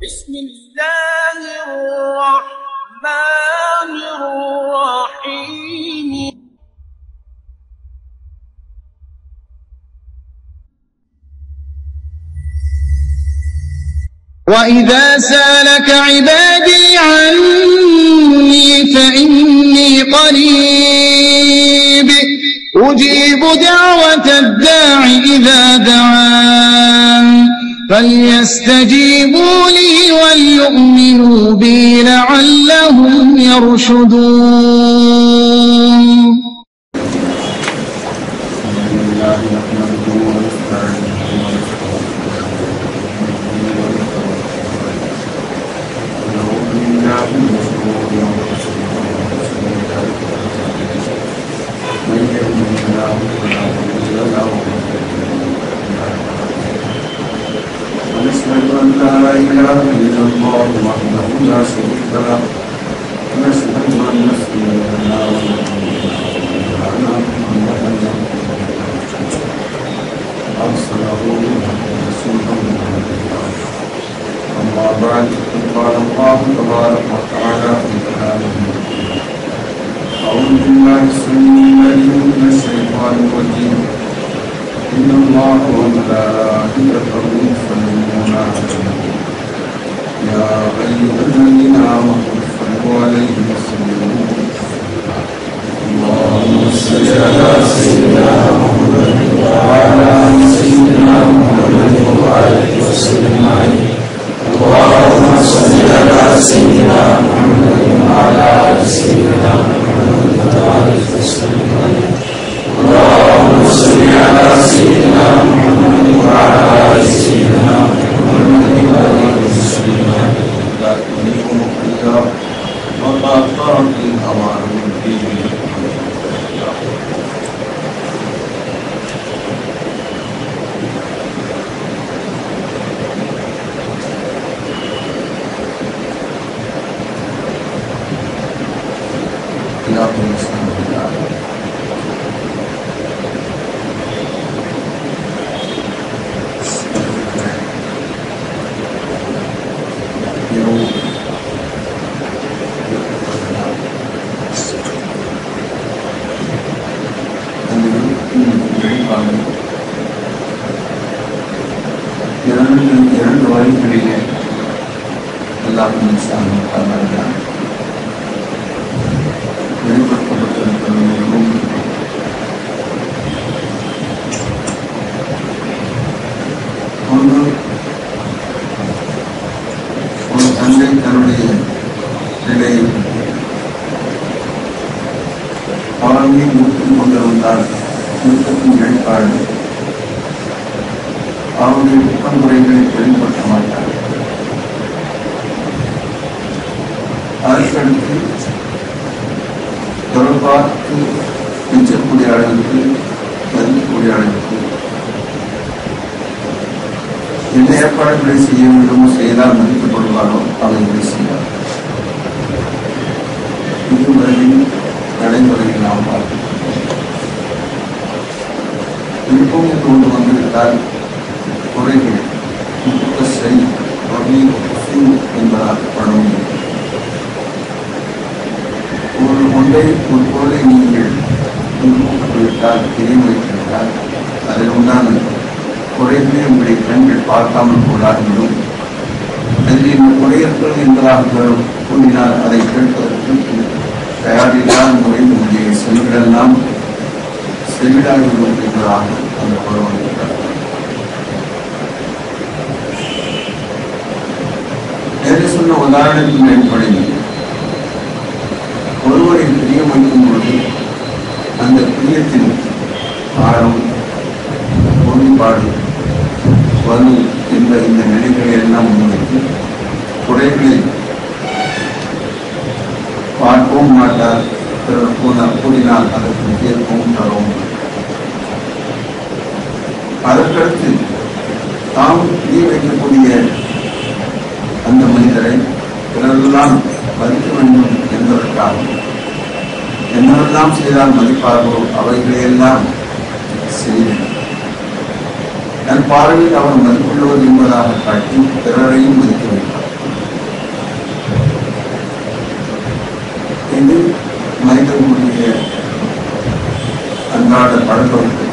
بسم الله الرحمن الرحيم. وإذا سألك عبادي عني فإني قريب أجيب دعوة الداع إذا دعان فليستجيبوا لي وليؤمنوا بي لعلهم يرشدون. ونشهد أن لا إله إلا الله وحده لا شريك له ونشهد أن سيدنا ونبينا محمدا أرسله رسولا أما بعد قال الله تبارك وتعالى في كلامه أعوذ بالله السميع العليم من الشيطان الرجيم إن الله وملائكته يصلون على النبي يا أيها الذين آمنوا صلوا عليه وسلموا اللهم صل على سيدنا محمد وعلى آل سيدنا محمد وآله وسلم عليه اللهم صل على سيدنا محمد وعلى آل سيدنا محمد وآله وسلم عليه اللهم صل على سيدنا محمد وعلى آل سيدنا محمد وآله وسلم لا تضيعوا مقيا وما طارت الهوى من دينه இரண்டு வழிகளிலே அல்லாஹ் வெளிப்படுத்தப்பட்டிருக்கிறதும் ஒன்று ஒரு தந்தை தன்னுடைய நிலையை அவனையும் ஊற்றிக் கொண்டிருந்தால் நிறுத்தத்தின் வெளிப்பாடு அவருடைய குற்றமுறைகளை வெளிப்படுத்த மாட்டார். அதற்கடுத்து தொடர்பார்த்து மிச்சக்கூடிய அளவுக்கு மதிக்கக்கூடிய அளவுக்கு என்ன ஏற்பாடுகளை செய்ய வேண்டுமோ செய்தால் மதிக்கப்படுவாரோ அவைகளை செய்வார். இதுவரையில் நடைமுறையில் நாம் பார்க்கிறோம். விருப்பம் கொண்டு வந்துவிட்டால் குறைகள் என்பதாக படம் ஒரு ஒன்றை ஒரு பொருளை நீங்கள் விட்டால் தெரிய வைத்துவிட்டால் அதில் உண்டான குறைகளை உங்களுடைய கண்கள் பார்க்காமல் போடாவிடும். அதில் இந்த குறையர்கள் என்பதாக கூறினால் அதை கேட்பதற்கு தயாரில்லாத முறையில் உங்களுடைய செல்களெல்லாம் செவிடாகிவிடும் என்பதாக அந்த படம் இருக்கிறார். நேரே சொன்ன உதாரணத்தின் அடிப்படையில் ஒருவரை பிரியம் வைக்கும் பொழுது அந்த பிரியத்தின் ஆழம் உறுதிப்பாடு வலு என்ற இந்த நிலைகளை எல்லாம் முன்வைத்து குறைகளை பார்க்கவும் மாட்டார். கூறினால் அதற்கு கேட்கவும் தரவும். அதற்கடுத்து தாம் பிரிய வைக்கக்கூடிய அந்த மனிதரை பிறரெல்லாம் மதிக்க வேண்டும் என்பதற்காக என்னவெல்லாம் செய்தால் மதிப்பார்களோ அவைகளையெல்லாம் செய்வேன். தன் பார்வையில் அவர் மதிப்புள்ளவர் என்பதாக காட்டி பிறரையும் மதிக்க வைப்பார். இது மனிதர்களுடைய அன்றாட பழக்கத்திற்கு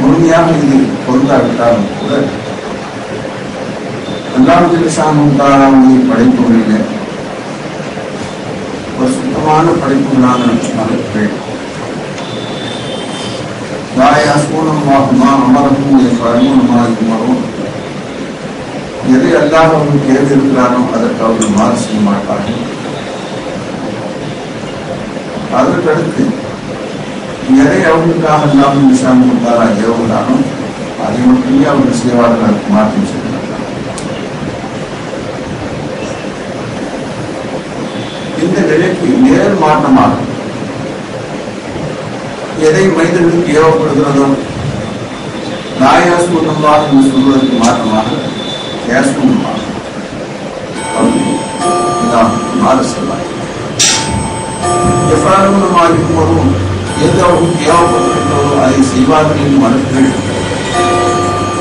முழுமையாக இது பொருந்தாவிட்டாலும் கூட அல்லாஹ் சாமுடைய படைப்புகளில ஒரு சுத்தமான படைப்புகளான மலர்கள் தாயாசூனமாகுமா அமரமும் பரமணமாகும் எதை அல்லாஹ் அவர்கள் தேர்ந்தெடுக்கிறானோ அதற்கு அவர்கள் மாறு செய்ய மாட்டார்கள். அதற்கடுத்து எதை அவர்களுக்காக அல்லாஹ் சாமுத்தாரா ஏவுகிறானோ அதை மட்டுமே அவர்கள் செய்வார்கள் மாற்றம் செய்கிறார்கள். இந்த நிலைக்கு நேர் மாற்றமாக எதை மனிதர்களுக்கு ஏவப்படுகிறதோ நாயாசுவா என்று சொல்வதற்கு மாற்றமாக மாறு செல்வார். எவ்வாறும் எது அவர்களுக்கு ஏவப்பட்டிருக்கிறதோ அதை செய்வார்கள் என்று மறுக்கள்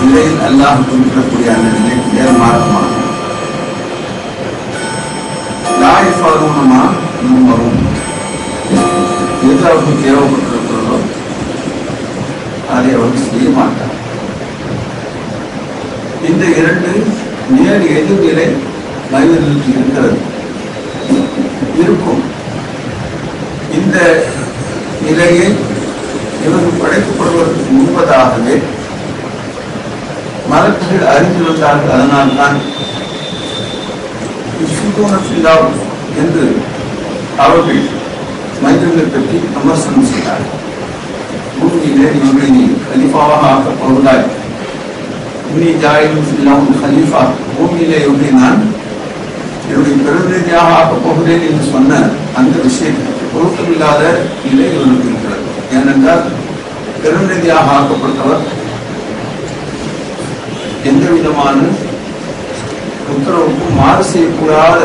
நிலையில் அல்லாஹ் குறிப்பிடக்கூடிய அந்த நிலைக்கு நேர் மாற்றமாக வரும் எது அவர்களுக்கு தேவைப்பட்டிருக்கிறதோ அதை அவர்கள் செய்ய மாட்டார். இந்த இரண்டு நேர் எதிர்நிலை மனிதர்களுக்கு இருக்கிறது இருக்கும். இந்த நிலையை இவர்கள் படைக்கப்படுவதற்கு முன்பதாகவே மலக்குகள் அறிந்திருந்தார்கள். அதனால்தான் என்று அவர்கள் மனிதர்களை பற்றி விமர்சனம் செய்தார்கள். பூமியிலே இவர்களை நீ கலீஃபாவாக ஆக்கப் போவதாய் இன்னி ஜாயிலும் கலீஃபா பூமியிலே இவர்களை நான் என்னுடைய பிரதிநிதியாக ஆக்கப் போகிறேன் என்று சொன்ன அந்த விஷயத்திற்கு பொருத்தமில்லாத நிலை இவர்களுக்கு இருக்கிறது. ஏனென்றால் பிரதிநிதியாக ஆக்கப்பட்டவர் எந்த விதமான உத்தரவுக்கும் மாறு செய்யக்கூடாத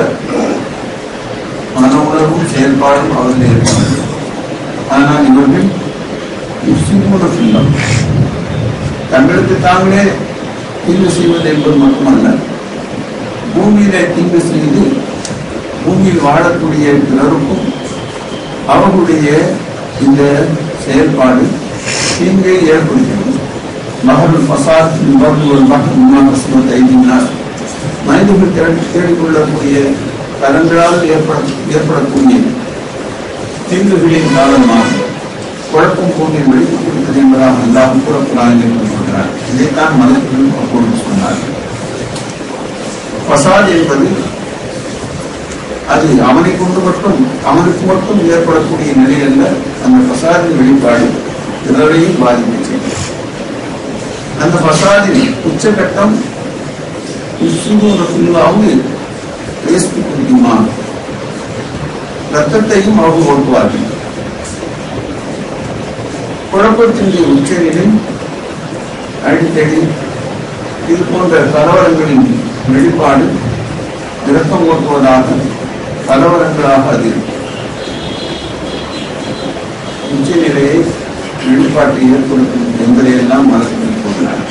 மன உணர்வும் செயல்பாடும் அவர்கள் இருக்கிறது. ஆனால் இவர்கள் தங்களுக்கு தாங்களே தீங்கு செய்வது என்பது மட்டுமல்ல, பூமியிலே தீங்கு செய்து பூமியில் வாழக்கூடிய பிறருக்கும் அவர்களுடைய இந்த செயல்பாடு தீங்கை ஏற்படுகிறது. மகள் பசாத் மனிதர்கள் தேடிக்கொள்ளக்கூடிய கலங்களால் ஏற்படக்கூடிய தீங்குகளின் காரணமாக குழப்பம் போன்ற வெளிப்பு கொடுத்தது என்பதாக அல்லாஹ் கூறப்படாது என்று சொல்கிறார். இதைத்தான் மனிதர்கள் அப்பொழுது சொன்னார்கள். பசாத் என்பது அது அவனுக்கு மட்டும் ஏற்படக்கூடிய நிலை அல்ல. அந்த பசாதின் வெளிப்பாடு பிறரையும் பாதிப்பு செய்யும். அந்த பசாதின் உச்சகட்டம் ரத்தத்தையும் அவர்கள் ஓட்டுவார்கள். குழப்பத்தினுடைய உச்சநிலை அடிக்கடி இது போன்ற கலவரங்களின் வெளிப்பாடு இரத்தம் ஓட்டுவதாக கலவரங்களாக அது உச்சநிலையை வெளிப்பாட்டை ஏற்படுத்தும் என்பதையெல்லாம் மனதில் கொண்டார்.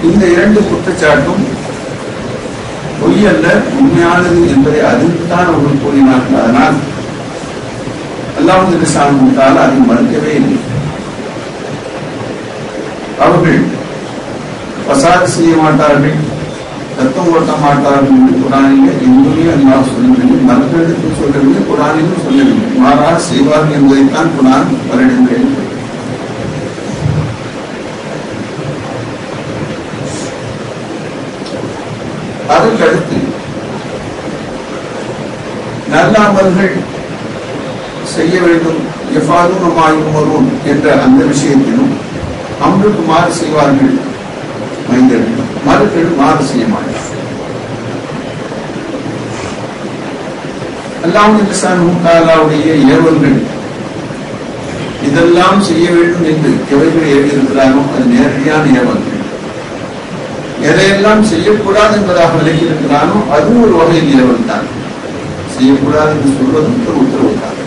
இந்த இரண்டு குற்றச்சாட்டும் பொய்யல்ல, உண்மையானது என்பதை அறிந்துதான் அவர்கள் கூறினார்கள். அதனால் அல்லாஹ் சாமித்தால் அதை மறுக்கவே இல்லை. அவர்கள் பசாத் செய்ய மாட்டார்கள், ரத்தம் ஓட்ட மாட்டார்கள் என்று குரானிலே எங்குமே அல்லாஹ் சொல்லவில்லை. மறுக்கிறதுக்கு சொல்லவில்லை, குரானிலும் சொல்லவில்லை. மாறாக செய்வார்கள் என்பதைத்தான் குரான் பலரிடங்களில் அதற்கடுத்து நல்லாமல்கள் செய்ய வேண்டும் எவ்வாறும் என்ற அந்த விஷயத்திலும் அம்ருக்கு மாறு செய்வார்கள். மனிதர்கள் மறுக்கள் மாறு செய்ய மாட்டார்கள். அல்லாஹ்வுடைய ஏவல்கள் இதெல்லாம் செய்ய வேண்டும் என்று எவைகள் ஏறியிருக்கிறாரோ அது நேரடியான ஏவல்கள். எதையெல்லாம் செய்யக்கூடாது என்பதாக விளக்கியிருக்கிறானோ அது ஒரு வகையில் ஏவல் தான். செய்யக்கூடாது என்று சொல்வதும் உத்தரவு தான்.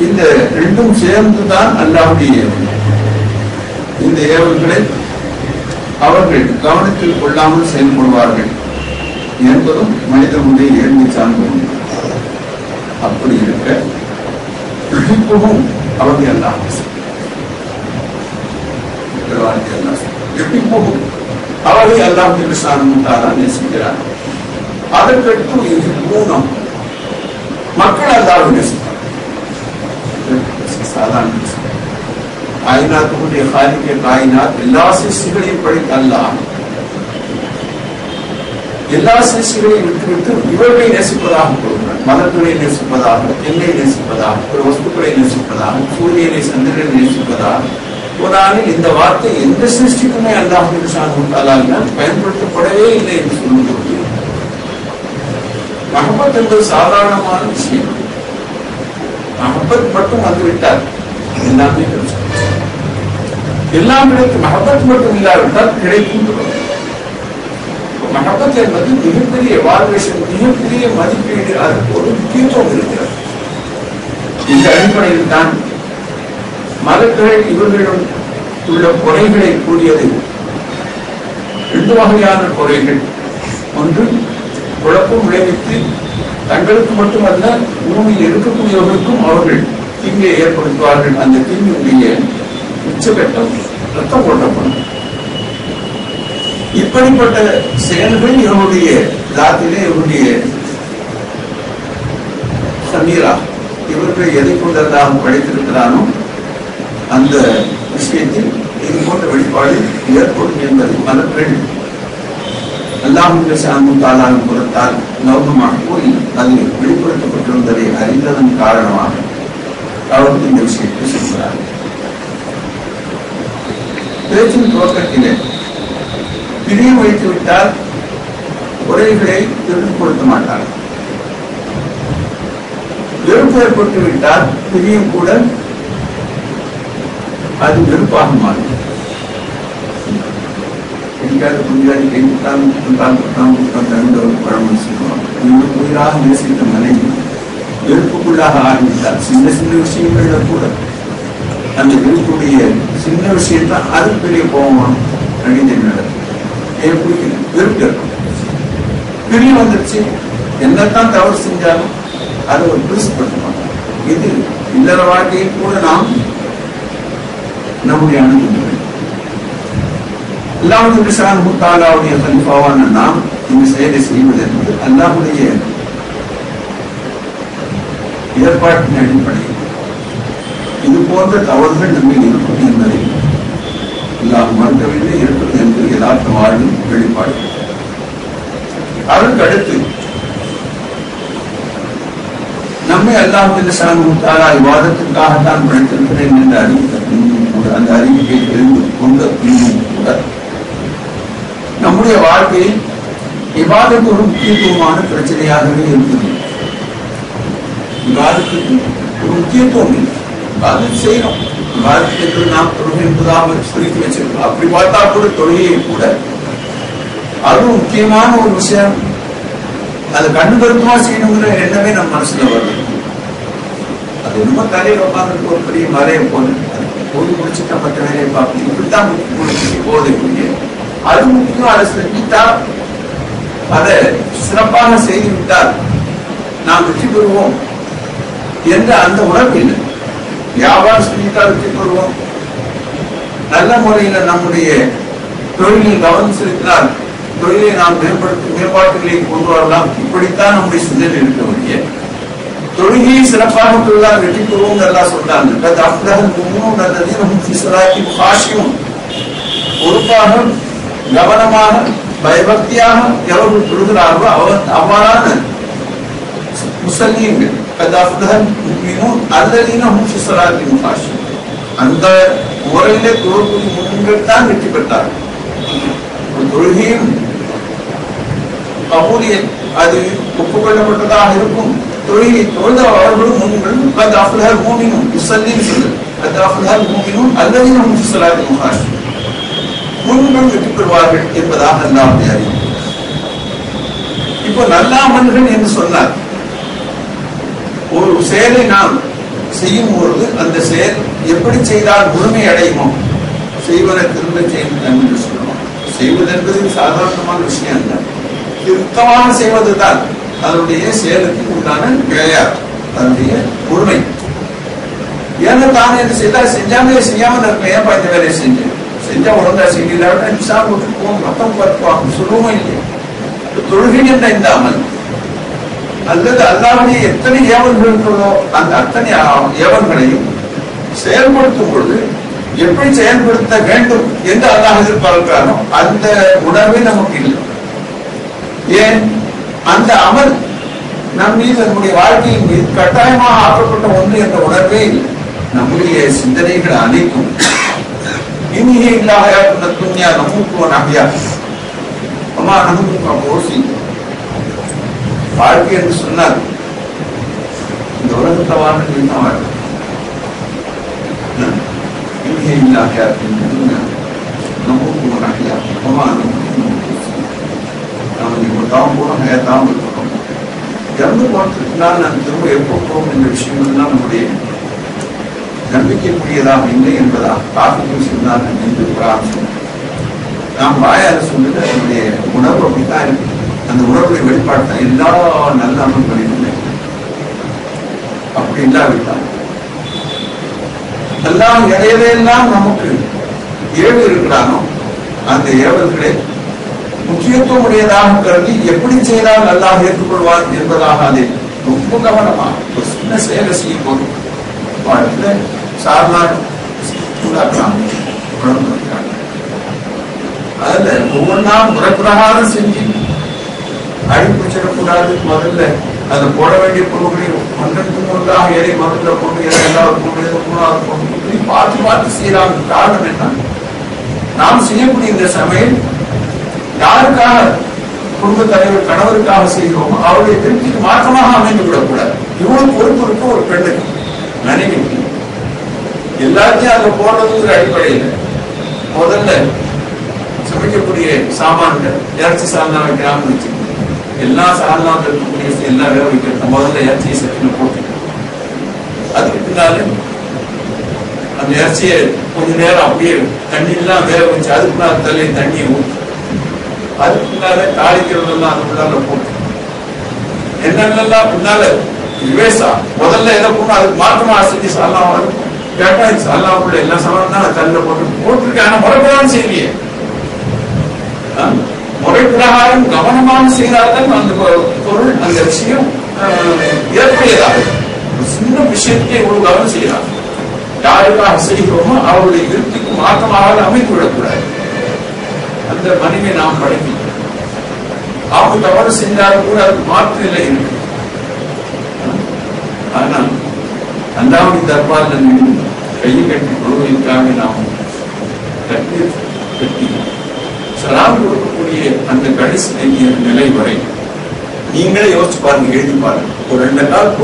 இந்த ரெண்டும் சேர்ந்துதான் அல்லாஹ்வுடைய ஏவல். இந்த ஏவல்களை அவர்கள் கவனத்தில் கொள்ளாமல் செயல்படுவார்கள் என்பதும் மனிதனுடைய இயல்பை சார்ந்த ஒன்று. அப்படி இருக்க இப்பவும் அவங்க எல்லாம் இப்பவும் அவரை எல்லாம் சார்ந்தாதான் நேசிக்கிறார். அதற்கடுத்து இது மூலம் மக்கள் அல்லாஹ் நேசிப்பார். சாதாரண காயினாத்துடைய காலிக்க காயினாத் எல்லா சிருஷ்டிகளையும் படைத்த அல்லாஹ் எல்லா சிருஷ்டிகளையும் விட்டுவிட்டு இவர்களை நேசிப்பதாக கூறுகிறார். மலர்களை நேசிப்பதாக, எண்ணை நேசிப்பதாக, ஒரு வஸ்துக்களை நேசிப்பதாக, சூரியனை சந்திரனை நேசிப்பதாக குர்ஆனில் இந்த வார்த்தை எந்த சிருஷ்டிக்குமே அல்லாஹ் சுப்ஹானஹு பயன்படுத்தப்படவே இல்லை என்று சொல்லும்போது மஹப்பத் என்பது சாதாரணமான விஷயம். மஹப்பத் மட்டும் வந்துவிட்டார் எல்லாமே எல்லாம் கிடைக்கும். மஹப்பத் மட்டும் இல்லாவிட்டால் கிடைக்கும். மஹப்பத் என்பது மிகப்பெரிய எவாலுவேஷன், மிகப்பெரிய மதிப்பீடு, அதற்கு ஒரு முக்கியத்துவம் இருக்கிறது. இந்த அடிப்படையில் தான் மலக்குகள் இவர்களிடம் உள்ள குறைகளை கூறியது. 2 வகையான குறைகள். ஒன்று, குழப்பம் விளைவித்து தங்களுக்கு மட்டுமல்ல பூமியில் இருக்கக்கூடியவர்களுக்கும் அவர்கள் தீங்கை ஏற்படுத்துவார்கள். அந்த தீங்குடைய உச்சகட்டம் ரத்தம் போட்டப்படும். இப்படிப்பட்ட செயல்கள் இவருடைய தாத்திலே இவருடைய சமீரா இவர்களை எதை கொண்டதாக படைத்திருக்கிறானோ அந்த விஷயத்தில் இது போன்ற வெளிப்பாடு ஏற்படும் என்பதை மலர்கள் அல்லாஹ் புறத்தால் நோக்கமாக கூறி அதில் வெளிப்படுத்தப்பட்டிருந்ததை அறிந்ததன் காரணமாக அவர்கள் இந்த விஷயத்தை சொல்கிறார்கள். பேச்சின் துவக்கத்திலே பிரியம் வைத்துவிட்டால் குறைகளை திருப்படுத்த மாட்டார்கள். வெறுப்பு ஏற்பட்டு விட்டால் பிரியம் கூட அது வெறுப்பாக மாறும். உயிராக நேசித்த மனைவி வெறுப்புக்குள்ளாக ஆரம்பித்தார். சின்ன சின்ன விஷயங்கள்ல கூட அந்த வெறுப்புடைய சின்ன விஷயத்தான் அது பெரிய கோபம் அழிஞ்சு நடக்கும். வெறுப்பு பிரியம் வந்துருச்சு. என்னத்தான் தவறு செஞ்சாலும் அதை ஒரு பெருசுப்படுத்த மாட்டோம். இது இல்லற வாழ்க்கையில் கூட நாம் நம்முடைய அணுகுமுறை. அல்லாஹ்வுடைய ஷானஹு தஆலாவுடைய கலிஃபாவான நாம் இந்த செயலை செய்வது என்பது அல்லாஹ்வுடைய ஏற்பாட்டின் அடிப்படையில் இது போன்ற தவறுகள் நம்மில் இருக்கும் என்பதை அல்லாஹ் மறுக்கவில்லை. இருக்கிறது என்பது யதார்த்த வாழ்வின் வெளிப்பாடு. அதற்கு அடுத்து நம்மை அல்லாஹ்வுடைய ஷானஹு தஆலா இபாதத்திற்காகத்தான் படைத்திருக்கிறேன் என்ற அறிவித்த கூட அந்த அறிவிப்பை தெரிந்து கொண்ட கூட நம்முடைய வாழ்க்கையில் இபாதத்து ஒரு முக்கியத்துவமான பிரச்சனையாகவே இருக்குது. இபாதத்துக்கு ஒரு முக்கியத்துவம் இல்லை. இபாதத்து செய்யணும். இபாதத்து நாம் தொழுகை என்பதாக சுருக்கி வச்சிருக்கோம். அப்படி பார்த்தா கூட தொழுகையை கூட அது முக்கியமான ஒரு விஷயம். அது கண்ணு கருத்துமா செய்யணுங்கிற எண்ணமே நம்ம மனசுல வருது. அது ரொம்ப தலையில் உட்காந்துட்டு ஒரு பெரிய மறைய போது போது முடிச்சுட்டா மற்ற வேலையை பார்க்கணும். இப்படித்தான் முடிச்சு போதைக்குரிய அது முக்கியம். அதை செஞ்சுட்டா அதை சிறப்பாக செய்து விட்டால் நாம் வெற்றி பெறுவோம் என்ற அந்த உணர்வு இல்லை. வியாபாரம் செஞ்சுட்டா வெற்றி பெறுவோம். நல்ல முறையில நம்முடைய தொழிலில் கவனம் செலுத்தினால் தொழிலை நாம் மேம்பாட்டுகளை கொண்டு வரலாம். இப்படித்தான் நம்முடைய சிந்தனை இருக்க முடிய தொழுகையை சிறப்பாக தொழிலால் வெற்றி பெறுவோம் எல்லாம் சொல்றாங்க. பொறுப்பாக கவனமாக பயபக்தியாக எவர்கள் தொழுகிறார்களோ அவ்வாறான முஸ்லிம்கள் அந்த முறையிலே தொழுகை முன்கள் தான் வெற்றி பெற்றார்கள். தொழுகையும் கபூலிய அது ஒப்புக்கொள்ளப்பட்டதாக இருக்கும். தொழுகை தொழுத அவர்களும் முன்களும் முன்கள் வெற்றி பெறுவார்கள் என்பதாக அல்லாஹ் அறிவு. இப்போ நல்லாமல்கள் என்று சொன்னார். ஒரு செயலை நாம் செய்யும் பொழுது அந்த செயல் எப்படி செய்தால் முழுமை அடையுமோ செய்வதை திரும்ப செய்யணும் என்று சொல்லணும். செய்வது என்பது சாதாரணமான விஷயம் அல்ல. திருத்தமாக செய்வதுதான் அதனுடைய செயலுக்கு உண்டான விளையாட்டு, அதனுடைய உரிமை. ஏன்னா தான் என்ன செய்தா செஞ்சாமே செய்யாமல் இருக்க, ஏன்பா இந்த வேலையை செஞ்சேன், செஞ்சா ஒழுங்கா செய்யலாவிட்டா போவோம், மத்தம் பார்ப்போம், சொல்லுவோம் இல்லையா? தொழுகை என்ற இந்த அமல் அல்லது அல்லாஹ்வுடைய எத்தனை ஏவல்கள் இருக்கிறதோ அந்த அத்தனை ஏவல்களையும் செயல்படுத்தும் பொழுது எப்படி செயல்படுத்த வேண்டும் என்று அல்லாஹ் எதிர்பார்க்கிறானோ அந்த உணர்வே நமக்கு இல்லை. ஏன்? அந்த அமல் நம் மீது நம்முடைய வாழ்க்கையின் மீது கட்டாயமாக ஆக்கப்பட்ட ஒன்று என்ற உணர்வே இல்லை. நம்முடைய சிந்தனைகள் அனைத்தும் இனியே இல்லாத துன்யா நமக்கு நகையா அம்மா நமக்கு போசி வாழ்க்கை என்று சொன்னார். இந்த உலகத்தை வாழ்க்கை தான் வாழ்க்கை. இனியே இல்லாத நமக்கு நகையா அம்மா நம்ம தாம் கூட தாம் இருக்கணும். இறந்து போனதுக்குனால் நான் திரும்ப எப்போ போகும் என்ற விஷயங்கள்லாம் நம்முடைய நம்பிக்கைக்குரியதாக இல்லை என்பதாக காப்பீட்டு சொன்னார் என்று பிரார்த்தனை. நாம் வாயால் சொன்னது அதனுடைய உணர்வு அப்படித்தான் இருக்கு. அந்த உணர்வுடைய வெளிப்பாடு தான் எல்லா நல்ல அமல்களிலுமே. அப்படி இல்லாவிட்டால் எல்லாம் இடையிலெல்லாம் நமக்கு ஏவு இருக்கிறானோ அந்த ஏவல்களை முக்கியத்துவம் உடையதாக கருதி எப்படி செய்தால் அல்லாஹ் ஏற்றுக்கொள்வார் என்பதாக அதை ரொம்ப கவனமாக ஒரு சின்ன செயலை செய்யும் போது வாழ்க்கை சாதாரண அதுல ஒவ்வொன்றா முறைப்பிரகாரம் செஞ்சு அடிப்பிடிச்சிடக்கூடாது. முதல்ல அதை போட வேண்டிய பொருட்களை ஒன்றுக்கு ஒன்றாக எதை முதல்ல கொண்டு எதை எல்லாரும் கொண்டு மூணாவது கொண்டு பார்த்து பார்த்து செய்யலாம். காரணம் என்ன? நாம் செய்யக்கூடிய இந்த சமையல் யாருக்காக குடும்ப தலைவர் கணவருக்காக செய்கிறோமோ அவருடைய திருப்திக்கு மாற்றமாக அமைந்து விடக்கூடாது. இவ்வளவு பொறுப்பு இருக்கு ஒரு பெண்ணுக்கு, மனைவிக்கு. எல்லாத்தையும் அதை போடுறதுங்கிற அடிப்படையில் முதல்ல சமைக்கக்கூடிய சாமான்கள் இறைச்சி சால்னா வைக்கிறான்னு வச்சுக்கோங்க. எல்லா சால்னா இருக்கக்கூடிய எல்லா வேக வைக்கிறது முதல்ல இறைச்சியை சட்டில போட்டு அதுக்கு பின்னால அந்த இறைச்சியை கொஞ்ச நேரம் அப்படியே தண்ணியெல்லாம் வேக வச்சு அதுக்குள்ள தலையை தண்ணியை ஊற்றி அதுக்கு பின்னால தாளிக்கிறதெல்லாம் அதுக்குள்ளால போட்டு என்னென்னலாம் பின்னால விவேசா முதல்ல எதை போனா அதுக்கு மாற்றமா செஞ்சு சால்லாம் இருக்கும். கேட்டா சால்லாவுக்குள்ள எல்லா சாமான் தான் தண்ணில போட்டிருக்கேன். ஆனா முறைப்பிரகாரம் செய்யலையே. முறைப்பிரகாரம் கவனமாக செய்தால்தான் அந்த பொருள் அந்த விஷயம் ஏற்புடையதாக. ஒரு சின்ன விஷயத்தை இவ்வளவு கவனம் செய்யலாம். யாருக்காக செய்கிறோமோ அவருடைய திருப்திக்கு மாற்றமாக அமைத்து விடக்கூடாது. அந்த மனைவியை நாம் பழகி அவங்க தவறு செஞ்சாலும் கூட அதுக்கு மாற்று நிலை இருக்கு. ஆனால் அல்லாஹ்வுடைய தர்பாரில் கையை கட்டி கொள்வதற்காக நாம் கட்டி சலாம் கொடுக்கக்கூடிய அந்த கடைசி நிலை வரை நீங்களே யோசிச்சு பாருங்க, எழுதி பாருங்க. ஒரு 2 நாள்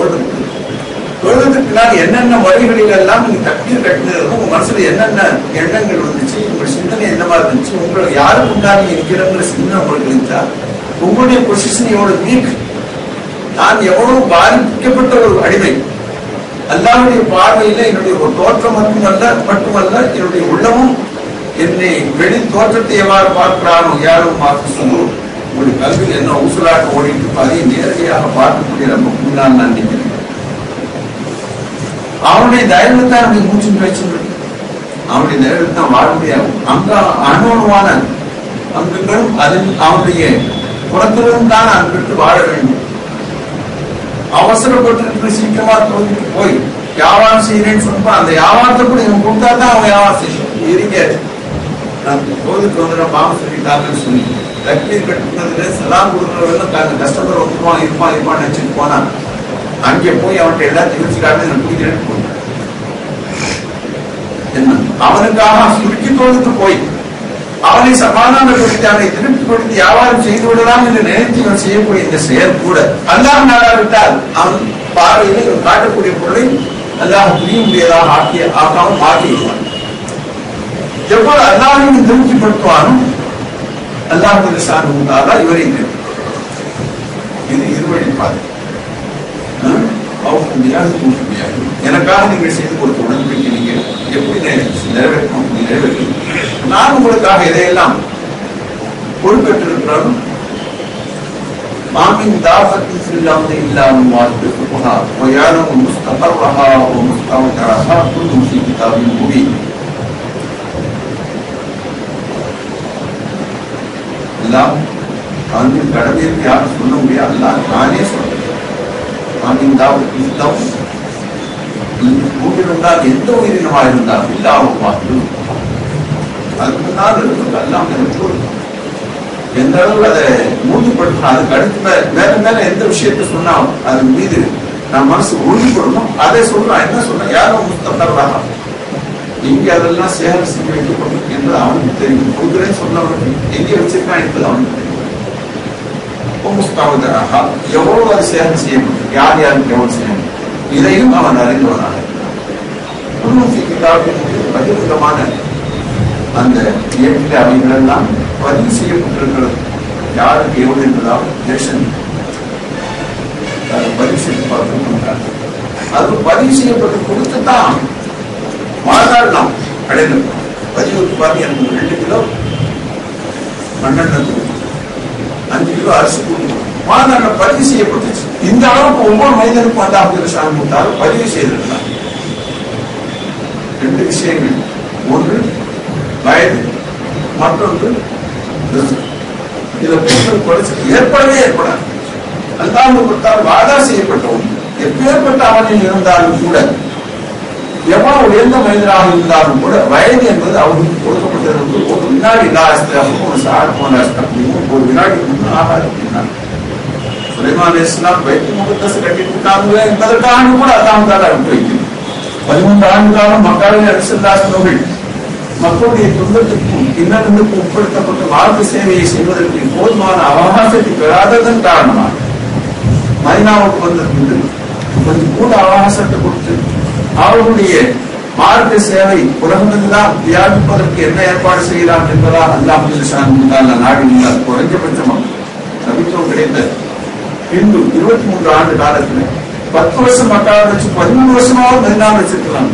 தொழுதுக்கு நாள் என்னென்ன முறைகளில் எல்லாம் நீங்க தக்பீர் கட்டினது, உங்க மனசுல என்னென்ன எண்ணங்கள் வந்துச்சு, உங்க சிந்தனை என்ன மாதிரி இருந்துச்சு, உங்களை யாருக்கு முன்னாடி இருக்கிறங்கிற சிந்தனை உங்களுக்கு இருந்துச்சா, உங்களுடைய பொசிஷன் எவ்வளவு வீக், நான் எவ்வளவு பாதிக்கப்பட்ட ஒரு அடிமை, அல்லாஹ்வுடைய பார்வையில என்னுடைய ஒரு தோற்றம் மட்டுமல்ல என்னுடைய உள்ளமும் என்னை வெளி தோற்றத்தை எவ்வாறு பார்க்கிறானோ யாரும் பார்த்து சொல்லுவோம். உங்களுடைய கல்வியில் என்ன ஊசலாக ஓடிட்டு அதை நேரடியாக பார்க்கக்கூடிய ரொம்ப முன்னால் நான் நினைக்கிறேன். அவனுடைய தயவுத்தான் அப்படி மூச்சு பேச்சு, அவனுடைய தயவுத்தான் வாழ முடியாது. அங்க அணுவான அங்குகளும் அதில் அவனுடைய புறத்திலும் தான் அங்கிட்டு வாழ வேண்டும். அவசரப்பட்டு சீக்கிரமா தோல்விட்டு போய் வியாபாரம் செய்யறேன்னு சொன்னா அந்த வியாபாரத்தை கூட இவன் கொடுத்தா தான் அவன் வியாபாரம் செய்யும். இருங்க நான் கோவிலுக்கு வந்து பாம்பு சொல்லிட்டாங்கன்னு சொல்லி தக்பீர் கட்டுனதுல சலாம் கொடுக்குறவங்க கஸ்டமர் வந்துருவான் இருப்பான் நினைச்சிட்டு போனா அங்கே போய் அவன்கிட்ட எல்லாத்தையும் யோசிக்காம நான் குடிக்கிறேன்னு போனேன். என்ன அவனுக்காக சுருக்கி தோல்விட்டு போய் அவனை சமாதானப்படுத்தி அவனை திருப்திப்படுத்தி வியாபாரம் செய்து விடலாம் என்று நினைத்து இவன் செய்யக்கூடிய இந்த செயல் கூட அல்லாஹ் நாடாவிட்டால் அவன் பார்வையில் இவன் காட்டக்கூடிய பொருளை அல்லாஹ் புரிய முடியதாக ஆக்காமல் மாற்றிடுவான். எப்போது அல்லாஹ்வை திருப்திப்படுத்துவானோ அல்லாஹ் சார்ந்தா இவரை இது இருவழி பாதை. எனக்காக நீங்கள் செய்து கொடுத்த உடன்படிக்கை நீங்க எப்படி நிறைவேற்றணும், நிறைவேற்றணும். நான் உங்களுக்காக இதையெல்லாம் பொறுப்பேற்றிருக்கிறாரும் மாமின் தாபத்தின் செல்லாமல் இல்லாமல் வாழ்த்துக்கா ஒயானம் முஸ்தபர்ரஹா ஓ முஸ்தவதரஹா குல்லும் ஃபீ கிதாபின் முபீன். எல்லாம் அவனின் கடமைக்கு யாரும் சொல்ல முடியாது, எல்லாம் நானே சொல்றேன். மாமின் தாபத்தின் யுத்தம் கூட்டிருந்தால் எந்த உயிரினமாக இருந்தாலும் இல்லாமல் வாழ்த்து. அதுக்கு முன்னால் எல்லாம் எனக்கு எந்த அளவு அதை மூழ்கிப்படுத்தணும், அதுக்கு அடுத்து மேல மேல எந்த விஷயத்த சொன்னாலும் அது மீது நான் மனசு உறுதிப்படணும். அதை சொல்றான், என்ன சொல்றேன், யாரும் முஸ்தபர்ரஹா இங்க அதெல்லாம் சேகரம் செய்ய வைக்கப்படும் என்று அவனுக்கு தெரியும். கொடுக்குறேன்னு சொன்னவனுக்கு எங்கே வச்சிருக்கான் என்பது அவனுக்கு தெரியும். முஸ்தவதரஹா எவ்வளவு அது சேகரம் செய்யப்படும், யார் யாருக்கு எவ்வளவு செய்யணும், இதையும் அவன் அறிந்தவனாக பகிர்ந்தமான அந்த இயற்கை அவைகள் எல்லாம் பதிவு செய்யப்பட்டிருக்கிறது. யாருக்கு எவ்வளவு என்பதால் தேசம் பதிவு செய்து பார்த்துருக்காங்க. அது பதிவு செய்யப்பட்டு கொடுத்துதான் வாழ்நாள் நாம் அடைந்திருக்கோம். பதிவுக்கு பாருங்க, எனக்கு 2 கிலோ மண்ணெண்ணெய் 5 கிலோ அரிசி கொடுக்கணும். வாழ்நாள் பதிவு செய்யப்பட்டுச்சு. இந்த அளவுக்கு ஒவ்வொரு மனிதனுக்கும் அல்லாஹ் சாமி கொடுத்தாலும் பதிவு செய்திருக்கலாம். 2 விஷயங்கள், ஒன்று வயது, மற்றொன்று இதில் பெண்கள் குறைச்சி ஏற்படவே ஏற்படாது. அல்லாஹ் கொடுத்தால் வாதா செய்யப்பட்டவன் எப்பேற்பட்ட அவனில் இருந்தாலும் கூட, எவ்வளவு உயர்ந்த மனிதராக இருந்தாலும் கூட வயது என்பது அவருக்கு கொடுக்கப்பட்டது. ஒரு வினாடி ஒரு வினாடி முன்னும் ஆகாது அப்படின்னாங்க. சுலைமான் அலைஹிஸ்ஸலாம் பைத்துல் முகத்தஸ் கட்டிட்டு இருக்காங்க என்பதற்காக கூட அல்லாஹ் தஆலா விட்டு வைக்கணும். 13 ஆண்டு காலம் மக்களின் அரசியல் மக்களுடைய துன்பத்திற்கும் இன்னலுக்கும் உட்படுத்தப்பட்ட வாழ்க்கை சேவையை செய்வதற்கு போதுமான அவகாசத்தை பெறாததன் காரணமாக மதீனாவுக்கு வந்திருந்து கொஞ்சம் கூட அவகாசத்தை கொடுத்து அவர்களுடைய மார்க்க சேவை உலகமெல்லாம் வியாபிப்பதற்கு என்ன ஏற்பாடு செய்யலாம் என்பதால் அல்லாஹ் நாடு இருந்தால் குறைஞ்சபட்சமாக கவித்துவம் கிடைத்த பின்பு 23 ஆண்டு காலத்துல 10 வருஷம் மக்காவை வச்சு 13 வருஷமாவது மதீனாவை வச்சிருக்கலாம்.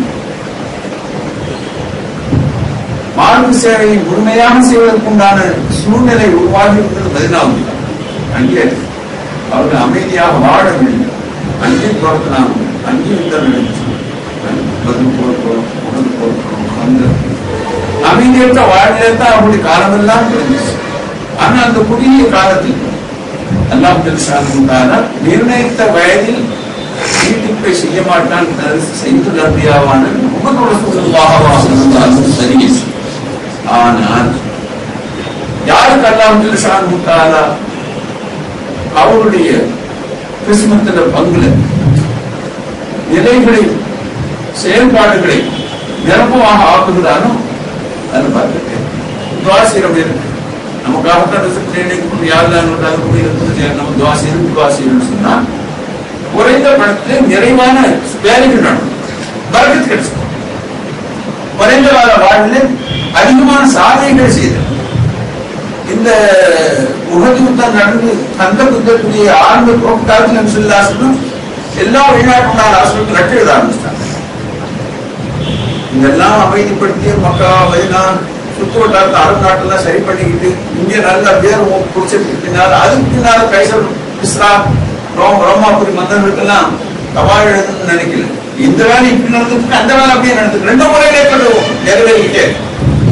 மார்க்க சேவையை முழுமையாக செய்வதற்குண்டான சூழ்நிலை உருவாகி இருந்தது மதீனாவில். அங்கே அவர்கள் அமைதியாக வாழ வேண்டும். அங்கே துரத்தினாங்க, அங்கே யுத்தம் நடந்துச்சு. அமைதியற்ற வாழ்நிலைத்தான் அவருடைய காலமெல்லாம் இருந்துச்சு. ஆனா அந்த குறுகிய காலத்தில் அல்லாஹ் நிர்ணயித்த வயதில் வீட்டுப்பை செய்ய மாட்டான் செய்து கர்ப்பியாவான சரி. ஆனால் யாருக்கு அல்லாஹ் அவருடைய கிறிஸ்மத்தில பங்குல நிலைகளை செயல்பாடுகளை நிரப்பமாக ஆக்குகிறாலும் அதை பார்த்துட்டு துவாசீரம் இருக்கு. நமக்காகத்தான் யாருதான் நம்ம துவாசீரம் சொன்னா குறைந்த படத்துல நிறைவான வேலைகள் நடக்கும், பரக்கத்து கிடைக்கும். குறைந்த கால வாழ்வில் அதிகமான சாதனைகள் செய்தது. இந்த உஹது யுத்தம் நடந்து அந்த யுத்தத்துடைய ஆரம்ப காலத்தில் சொல்லாசனும் எல்லா வெளிநாட்டு ஆசிரியர்கள் நட்டு எழுத ஆரம்பிச்சிட்டாங்க. இதெல்லாம் அமைதிப்படுத்திய மக்கா மதீனா சுற்று வட்டாரத்தை அரபு நாட்டெல்லாம் சரி பண்ணிக்கிட்டு இங்கே நல்ல பேர் பிடிச்சிருக்கு. பின்னால் அதுக்கு பின்னால் கைசர் இஸ்ரா ரோமாபுரி மன்னர்களுக்கெல்லாம் தவா எழுதுன்னு நினைக்கல. இந்த வேலை இப்படி நடந்துட்டு அந்த வேலை அப்படியே நடந்துட்டு 2 முறையிலே நிறைவேறிக்கிட்டே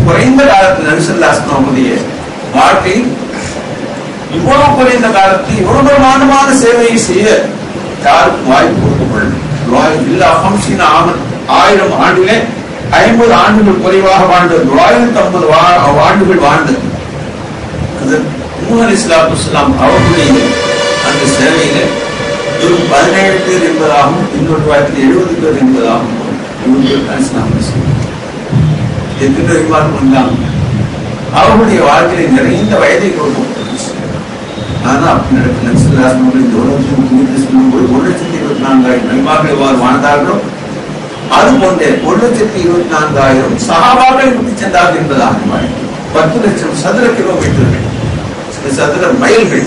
குறைந்த காலத்தில் நபிசல்லாஸ்னுடைய வாழ்க்கை இவ்வளவு குறைந்த காலத்தில் இவ்வளவு பிரமாண்டமான சேவையை செய்ய யாருக்கும் வாய்ப்பு கொடுக்கப்படவில்லை. 1000 ஆண்டிலே 50 ஆண்டுகள் குறைவாக வாழ்ந்தது, 950 ஆண்டுகள் வாழ்ந்தது. நூஹ் அலைஹிஸ்ஸலாம் அவர்களுடைய அந்த சேவையில 17 பேர் என்பதாகவும் இன்னொரு வாரத்தில் 70 பேர் என்பதாகவும் எத்தனை விமானம் வந்தாங்க. அவர்களுடைய வாழ்க்கையை நிறைந்த வயதை கொடுக்கப்பட்டுச்சு. ஆனா அப்படி நடக்கல. இந்த உலகத்தின் குறித்து சொல்லும்போது 1,24,000 நபிமார்கள் எவ்வாறு வாழ்ந்தார்களோ அது போன்ற 1,24,000 சஹாபாக்களை விட்டு சென்றார்கள் என்பதாக 10 லட்சம் சதுர கிலோமீட்டர்கள், சதுர மைல்கள்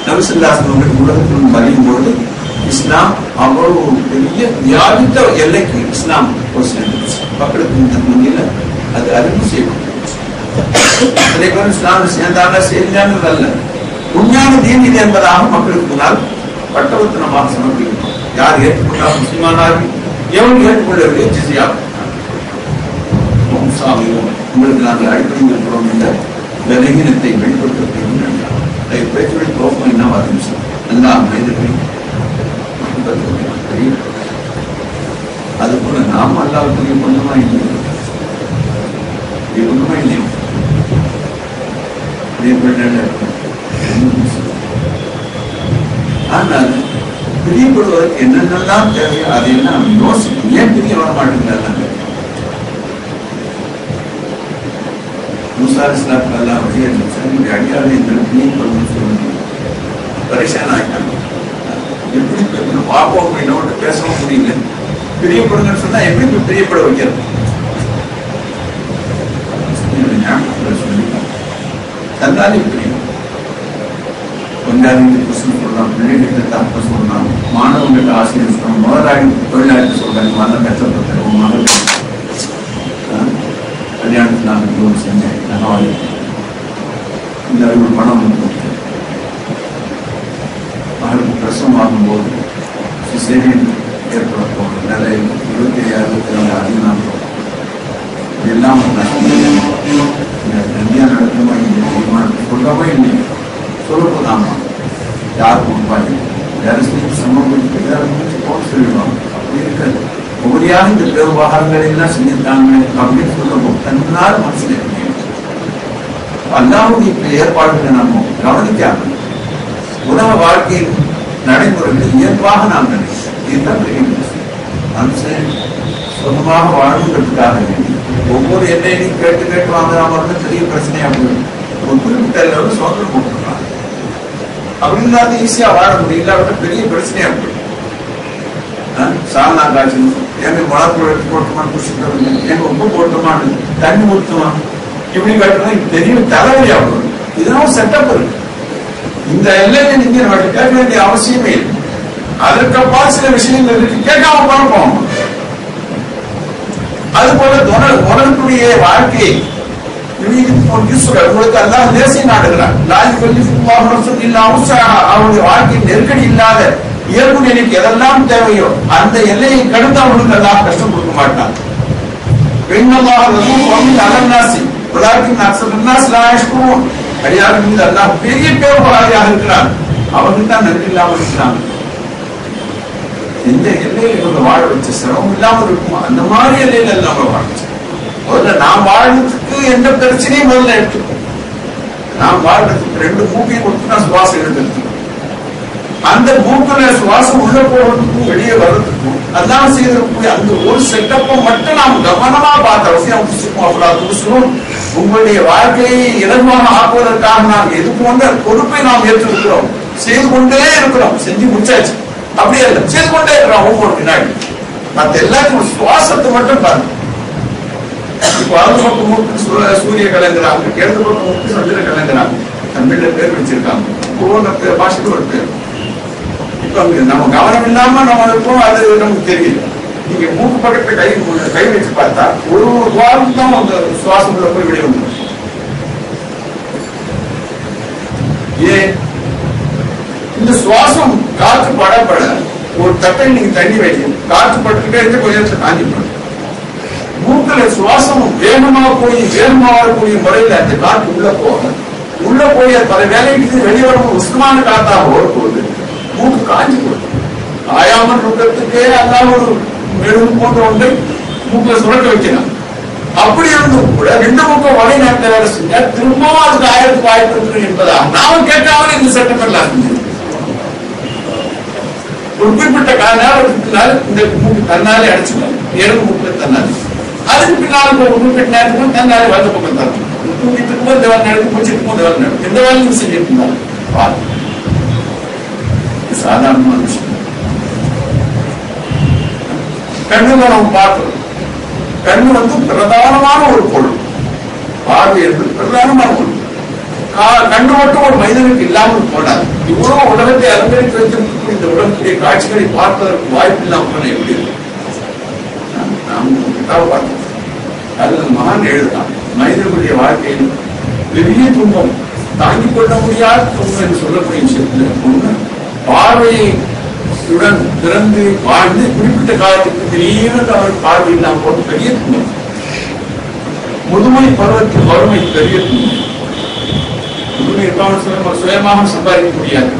நபிசல்லாஸ்லம் உலகத்திலும் வரையும் பொழுது இஸ்லாம் அவ்வளவு பெரிய வியாபித்த எல்லைக்கு இஸ்லாம் ஒரு சேர்ந்துச்சு. மக்களுக்கு இந்த முன்னில அது அறிவு செய்யப்பட்டுச்சு. நிறைய பேர் இஸ்லாம் சேர்ந்தாங்க செய்தாங்கிறது அல்ல, உண்மையான தீன் இது என்பதாக மக்களுக்கு முன்னால் பட்டவர்த்தனமாக சமர்ப்பிக்கணும். யார் ஏற்றுக்கொண்டால் முஸ்லிமானார்கள், எவன் ஏற்றுக்கொள்ளவில்லை ஜிஸியா சாமியும் உங்களுக்கு நாங்கள் அடிப்படை இருக்கிறோம் என்ற விலகினத்தை வெளிப்படுத்த பேச்சுடைய நோக்கம் என்ன ஆரம்பிச்சோம். எல்லா மனிதர்களையும் அது போல நாம் அல்லாவுக்கு பொண்ணுமா இல்லையோ பொண்ணுமா இல்லையோ ஆனால் பிரியப்படுவதற்கு என்னென்னலாம் தேவையோ அதையெல்லாம் யோசிக்கும். ஏன் பிரிய வர மாட்டேங்கிறாங்க? அடியாளை பரிசான ஆகிட்டாங்க. எப்படி பார்ப்போம் அப்படின்னா பேசவும் முடியல. பிரியப்படுங்கன்னு சொன்னா எப்படி பிரியப்பட வைக்கிறது? தந்தாலே பிரியம். கொஞ்சம் சொல்லலாம், பிள்ளைகிட்ட தப்ப சொல்லலாம், மாணவங்களுக்கு ஆசிரியர் சொல்லணும், முதலாளி தொழிலாளி சொல்றாங்க, மதம் கஷ்டப்பட்ட மகள் கல்யாணத்தில் நான் லோன் செஞ்சேன், நகவாளி இந்த ஒரு பணம் மகளுக்கு பிரசவம் ஆகும்போது சிசேரியன் ஏற்பட போகும் நிலை 27 அதிகம் எல்லாம் நன்றியா நடக்கணுமா சொல்லவே இல்லை. சொல்லப்போதாமா யார் கொடுப்பாங்க, வேற சமூகத்துக்கு வேற சொல்லிடுவாங்க. அப்படி இருக்காது. உபரியாக இந்த விவகாரங்கள் எல்லாம் செஞ்சிருக்காங்க அப்படின்னு சொல்லப்போம். தன்னால் மனசுல அல்லாவுடைய ஏற்பாடுகளை நாம கவனிக்காம உலக வாழ்க்கையின் நடைமுறைகள் இயல்பாக நாம் நினைக்கிறோம். இதுதான் பெரிய மனுஷன் சொந்தமாக வாழணுங்கிறதுக்காக வேண்டி ஒவ்வொரு எல்லையிலையும் கேட்டு கேட்டு வாங்குறாம வந்து பெரிய பிரச்சனையா போயிடும். ஒரு குறிப்பிட்ட அளவு சுதந்திரம் போட்டுருக்காங்க அப்படின்னு ஈஸியா வாழ முடியும். இல்லாவிட்ட பெரிய பிரச்சனையா போயிடும். சாலனா காய்ச்சி எங்க மிளகு எடுத்து போட்டுமான்னு குடிச்சுட்டு எங்க உப்பு போட்டுமான்னு தண்ணி ஊற்றுமா இப்படி கட்டுறது தெரியும். தலைவலியா போகும். இதனால செட்டப் இருக்கு. இந்த எல்லையை நீங்க கேட்க வேண்டிய அவசியமே இல்லை. அதற்கப்பா சில விஷயங்கள் இருக்கு, கேட்காம போகணும். அது போல உலகத்துடைய வாழ்க்கையை உங்களுக்கு எல்லாம் தேசிய நாடுகிறார். அவருடைய வாழ்க்கை நெருக்கடி இல்லாத இயல்பு நிலைக்கு எதெல்லாம் தேவையோ அந்த எல்லையை கடந்து அவங்களுக்கு எல்லாம் கஷ்டம் கொடுக்க மாட்டார். அடியார்கள் மீது எல்லாம் பெரிய பேர்வராக இருக்கிறார். அவர்கள் தான் நன்றி இல்லாமல் இருக்கிறாங்க. எந்த எல்லையில இவங்க வாழ வச்ச சிரமம் இல்லாமல் இருக்குமா அந்த மாதிரி எல்லையில எல்லாம் வாழ வச்சு முதல்ல நாம் வாழ்றதுக்கு எந்த பிரச்சனையும் முதல்ல எடுத்துக்கணும். நாம் வாழ்றதுக்கு 2 மூக்கையும் கொடுத்துனா சுவாசம் எடுத்துக்கணும். அந்த மூக்குல சுவாசம் உள்ள போறதுக்கும் வெளியே வர்றதுக்கும் அதான் செய்திருக்கக்கூடிய அந்த ஒரு செட்டப்பை மட்டும் நாம் கவனமா பார்த்த அவசியம். உங்களுடைய வாழ்க்கையை இலகுவாக ஆக்குவதற்காக நாம் எது போன்ற பொறுப்பை நாம் ஏற்றிருக்கிறோம், செய்து கொண்டே இருக்கிறோம். செஞ்சு முடிச்சாச்சு அப்படியே இல்லை, செய்து கொண்டே இருக்கிறோம். ஒவ்வொரு பின்னாடி மற்ற எல்லாத்துக்கும் சுவாசத்தை மட்டும் பாருங்க. இப்ப வலது பக்கம் மூக்கு சூரிய கலைஞராங்க, இடது பக்கம் மூக்கு சந்திர கலைஞராங்க. தமிழ்ல பேர் வச்சிருக்காங்க, ஒவ்வொரு பாஷைக்கு ஒரு பேர். இப்ப நம்ம கவனம் இல்லாம நம்ம இருப்போம், அது நமக்கு தெரியல. நீங்க மூக்கு பக்கத்துல கை வச்சு பார்த்தா ஒரு வாரம் தான் அந்த சுவாசம் போய் வெளியே வந்து. ஏன் இந்த சுவாசம் காற்று படப்பட ஒரு தட்டை நீங்க தண்ணி வைக்கணும், காற்று பட்டுக்கிட்டே இருந்து கொஞ்சம் காஞ்சி போடும். மூக்குல சுவாசம் வேகமா போய் வேகமா வரக்கூடிய முறையில அந்த காற்று உள்ள போய் பல வேலைக்கு வெளியே வரும் உஷ்ணமான காத்தாக ஓடும்போது மூக்கு காஞ்சி போடும். ஆயாமல் இருக்கிறதுக்கே அதான் ஒரு மெழுகு போன்ற ஒன்றை மூக்குல சுரக்க வைக்கிறாங்க. அப்படி இருந்தும் கூட 2 பக்கம் வழி நேரத்தை வேலை செஞ்சா திரும்பவும் அதுக்கு ஆயிரத்துக்கு வாய்ப்பு இருக்கு என்பதா நாம கேட்டாலும் இந்த சட்டமெல்லாம் ஒரு குறிப்பிட்ட நேரத்துக்குனால இந்த மூக்கு தன்னாலே அடிச்சுக்கலாம். இடது மூக்குல தன்னாலே, அதுக்கு பின்னாலும் ஒரு குறிப்பிட்ட நேரத்துக்கும் தன்னாலே வலது பக்கம் தரணும். தூங்கிட்டு இருக்கும்போது இந்த வேலை நடக்கும், முடிச்சிட்டு போது வேலை நடக்கும். எந்த வேலையும் செஞ்சுட்டு இருந்தாலும் சாதாரணமான விஷயம். கண்ணுல நம்ம பார்க்கிறோம். கண்ணு பிரதானமான ஒரு பொருள். பார்வை என்பது பிரதானமான பொருள். கண்ணு மட்டும் ஒரு மனிதனுக்கு இல்லாமல் போனார். இவ்வளவு உலகத்தை அலங்கரித்து வைத்திருக்கக்கூடிய இந்த உலகத்துடைய காட்சிகளை பார்ப்பதற்கு வாய்ப்பு இல்லாமல் போன எப்படி இருக்கு? நாம் கிட்டாவை பார்த்தோம். அதுல மகான் எழுதுதான் மனிதனுடைய வாழ்க்கையில் பெரிய துன்பம், தாங்கிக் கொள்ள முடியாத துன்பம் என்று சொல்லக்கூடிய விஷயத்துல ஒண்ணு, பார்வையுடன் பிறந்து வாழ்ந்து குறிப்பிட்ட காலத்துக்கு திடீரென்று அவர் பார்வை இல்லாமல் போது பெரிய துன்பம். முதுமை பருவத்தில் வறுமை பெரிய துன்பம். முதுமை இருக்காமல் சுயமாக சம்பாதிக்க முடியாது,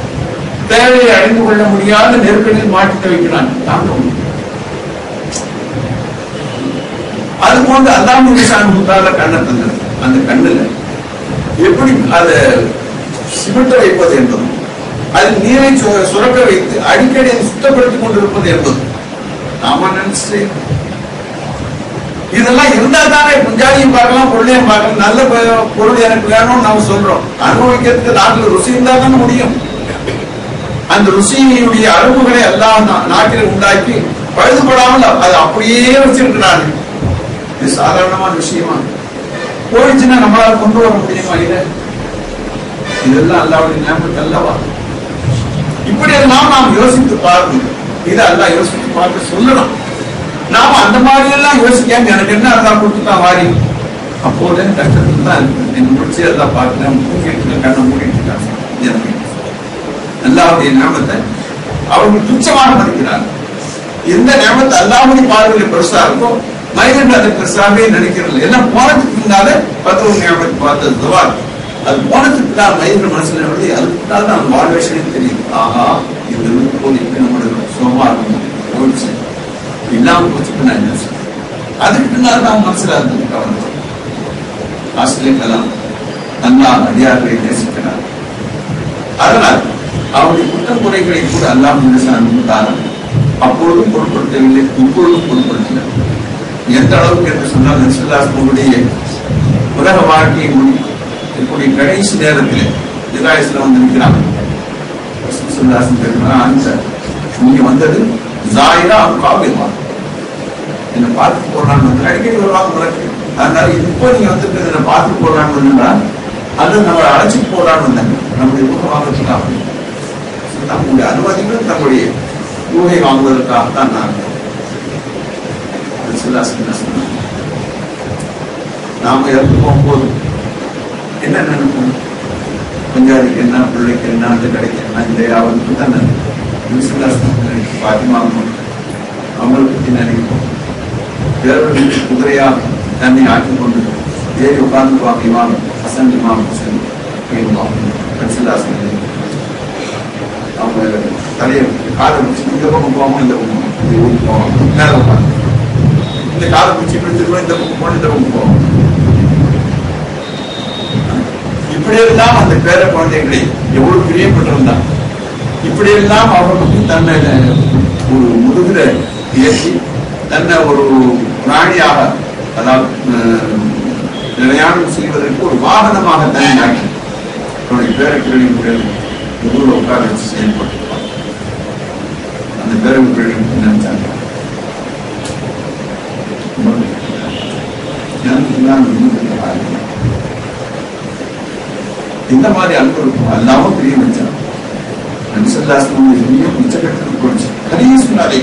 தேவையை அடைந்து கொள்ள முடியாத நெருக்கடியில் மாட்டி தவிக்கிறான், தாங்க முடியும். அது போன்று அல்லாஹ் கண்ணை தந்தது. அந்த கண்ணுல எப்படி அதை சிமிட்ட வைப்பது என்பதும், அதில் நீரை சுரக்க வைத்து அடிக்கடி அதை சுத்தப்படுத்திக் கொண்டிருப்பது என்பது நாம நினைச்சு இதெல்லாம் இருந்தா தானே குஞ்சாதியும் பார்க்கலாம், பொருளையும் பார்க்கலாம். நல்ல பொருள் எனக்கு வேணும்னு நாம சொல்றோம். அனுபவிக்கிறதுக்கு நாட்டில் ருசி இருந்தா தானே முடியும். அந்த ருசியுடைய அளவுகளை எல்லாம் நாட்டில் உண்டாக்கி பழுதுபடாமல் அதை அப்படியே வச்சிருக்கிறாங்க. இது சாதாரணமான விஷயமா? போயிடுச்சுன்னா நம்மளால கொண்டு வர முடியுமா? இதெல்லாம் அல்லாஹ்வுடைய நியமத் அல்லவா? இப்படி எல்லாம் நாம் யோசித்து பார்க்கணும். இதை அல்லாஹ் யோசித்து பார்த்து சொல்லணும். நாம அந்த மாதிரி எல்லாம் யோசிக்காம எனக்கு என்ன அல்லாஹ் கொடுத்துட்டா வாரி அப்போதே கஷ்டத்துல தான் இருக்கு. என்ன முடிச்சு எல்லாம் பார்க்கிறேன், தூங்கிட்டு கண்ணை மூடிட்டு இருக்காங்க. அல்லாஹ்வுடைய நியமத்தை அவர்கள் துச்சமாக மதிக்கிறார்கள். எந்த நியமத்தை அல்லாஹ்வுடைய பார்வையில் பெருசா இருக்கோ மனிதன் அதை பெருசாவே நினைக்கிறது. எல்லாம் போனதுக்கு முன்னால பத்தவங்க நியமத்தை பார்த்தது துவார். அது போனதுக்கு தான் மனிதன் மனசுல வருது. அதுக்கு தான் அந்த வாழ்வேஷனே தெரியுது. ஆஹா, இது போது இப்ப நம்மளுக்கு சுகமா இருக்கும், போயிடுச்சு இல்லாம போச்சுட்டு நான் என்ன சொல்றேன். அதுக்கு பின்னால தான் மனசுல இருந்தது கவனம். ஆசிரியர்களாம் அல்லாஹ் அடியார்களை நேசிக்கிறார். அதனால் அவருடைய குற்றம் குறைகளை கூட அல்லாஹ் முன்னிசான் அப்பொழுதும் பொருட்படுத்தவில்லை, இப்பொழுதும் பொருட்படுத்தினார். எந்த அளவுக்கு என்று சொன்னால் நபிசுல்லாஹ்வுடைய உலக வாழ்க்கையை இப்படி கடைசி நேரத்தில் இஸ்ராயேல்ல வந்து நிற்கிறாங்க. நீங்க வந்தது ஜாயிரா காபிமா, என்ன பார்த்து போடலான்னு வந்து அடிக்கடி வருவாங்க உனக்கு. அதனால இப்போ நீங்க வந்துட்டு என்ன பார்த்து போடலான்னு வந்தா அது நம்ம அழைச்சிட்டு போடலான்னு வந்தாங்க. நம்முடைய ஊகம் வாங்குறதுக்காக, நம்முடைய அனுமதிகள் நம்முடைய ஊகை வாங்குவதற்காகத்தான் நான் நாம இறந்து போகும்போது என்ன நினைப்போம்? பஞ்சாதிக்கு என்ன, பிள்ளைக்கு என்ன, அந்த கடைக்கு என்ன, இந்த யாவதுக்கு தான் பாத்திமா அவங்களை பற்றி நினைப்போம். வேறொரு குதிரையா தன்னை ஆக்கி கொண்டு ஏறி உட்கார்ந்து இமாம் ஹசன் இமாம் ஹுசைன் அவங்க தலையை காலை பிடிச்சி இந்த பக்கம் போவோம், இந்த பக்கம் இந்த ஊருக்கு போவோம், மேலே உட்காந்து இந்த காலை பிடிச்சி பிடிச்சிருக்கோம், இந்த பக்கம் போகணும், இந்த பக்கம் போவோம். இப்படியெல்லாம் அந்த பேர குழந்தைகளை எவ்வளவு பிரியப்பட்டிருந்தான். இப்படியெல்லாம் அவர்களுக்கு தன்னை ஒரு முதுகிற ஏற்றி தன்னை ஒரு பிராணியாக, அதாவது நிலையானம் செய்வதற்கு ஒரு வாகனமாக தன்னை ஆக்கி அவருடைய பேரக்கிழமை ஊரில் உட்கார வச்சு செயல்பட்டுருப்பாங்க. அந்த பேரக்கிழமை நினைச்சாங்க இந்த மாதிரி அன்பு இருக்கும். அல்லாம பிரிய வச்சான். நபிசல்லாஸ்லமுடைய உச்சகட்டத்துக்கு போச்சு. ஹதீஸ்னாலே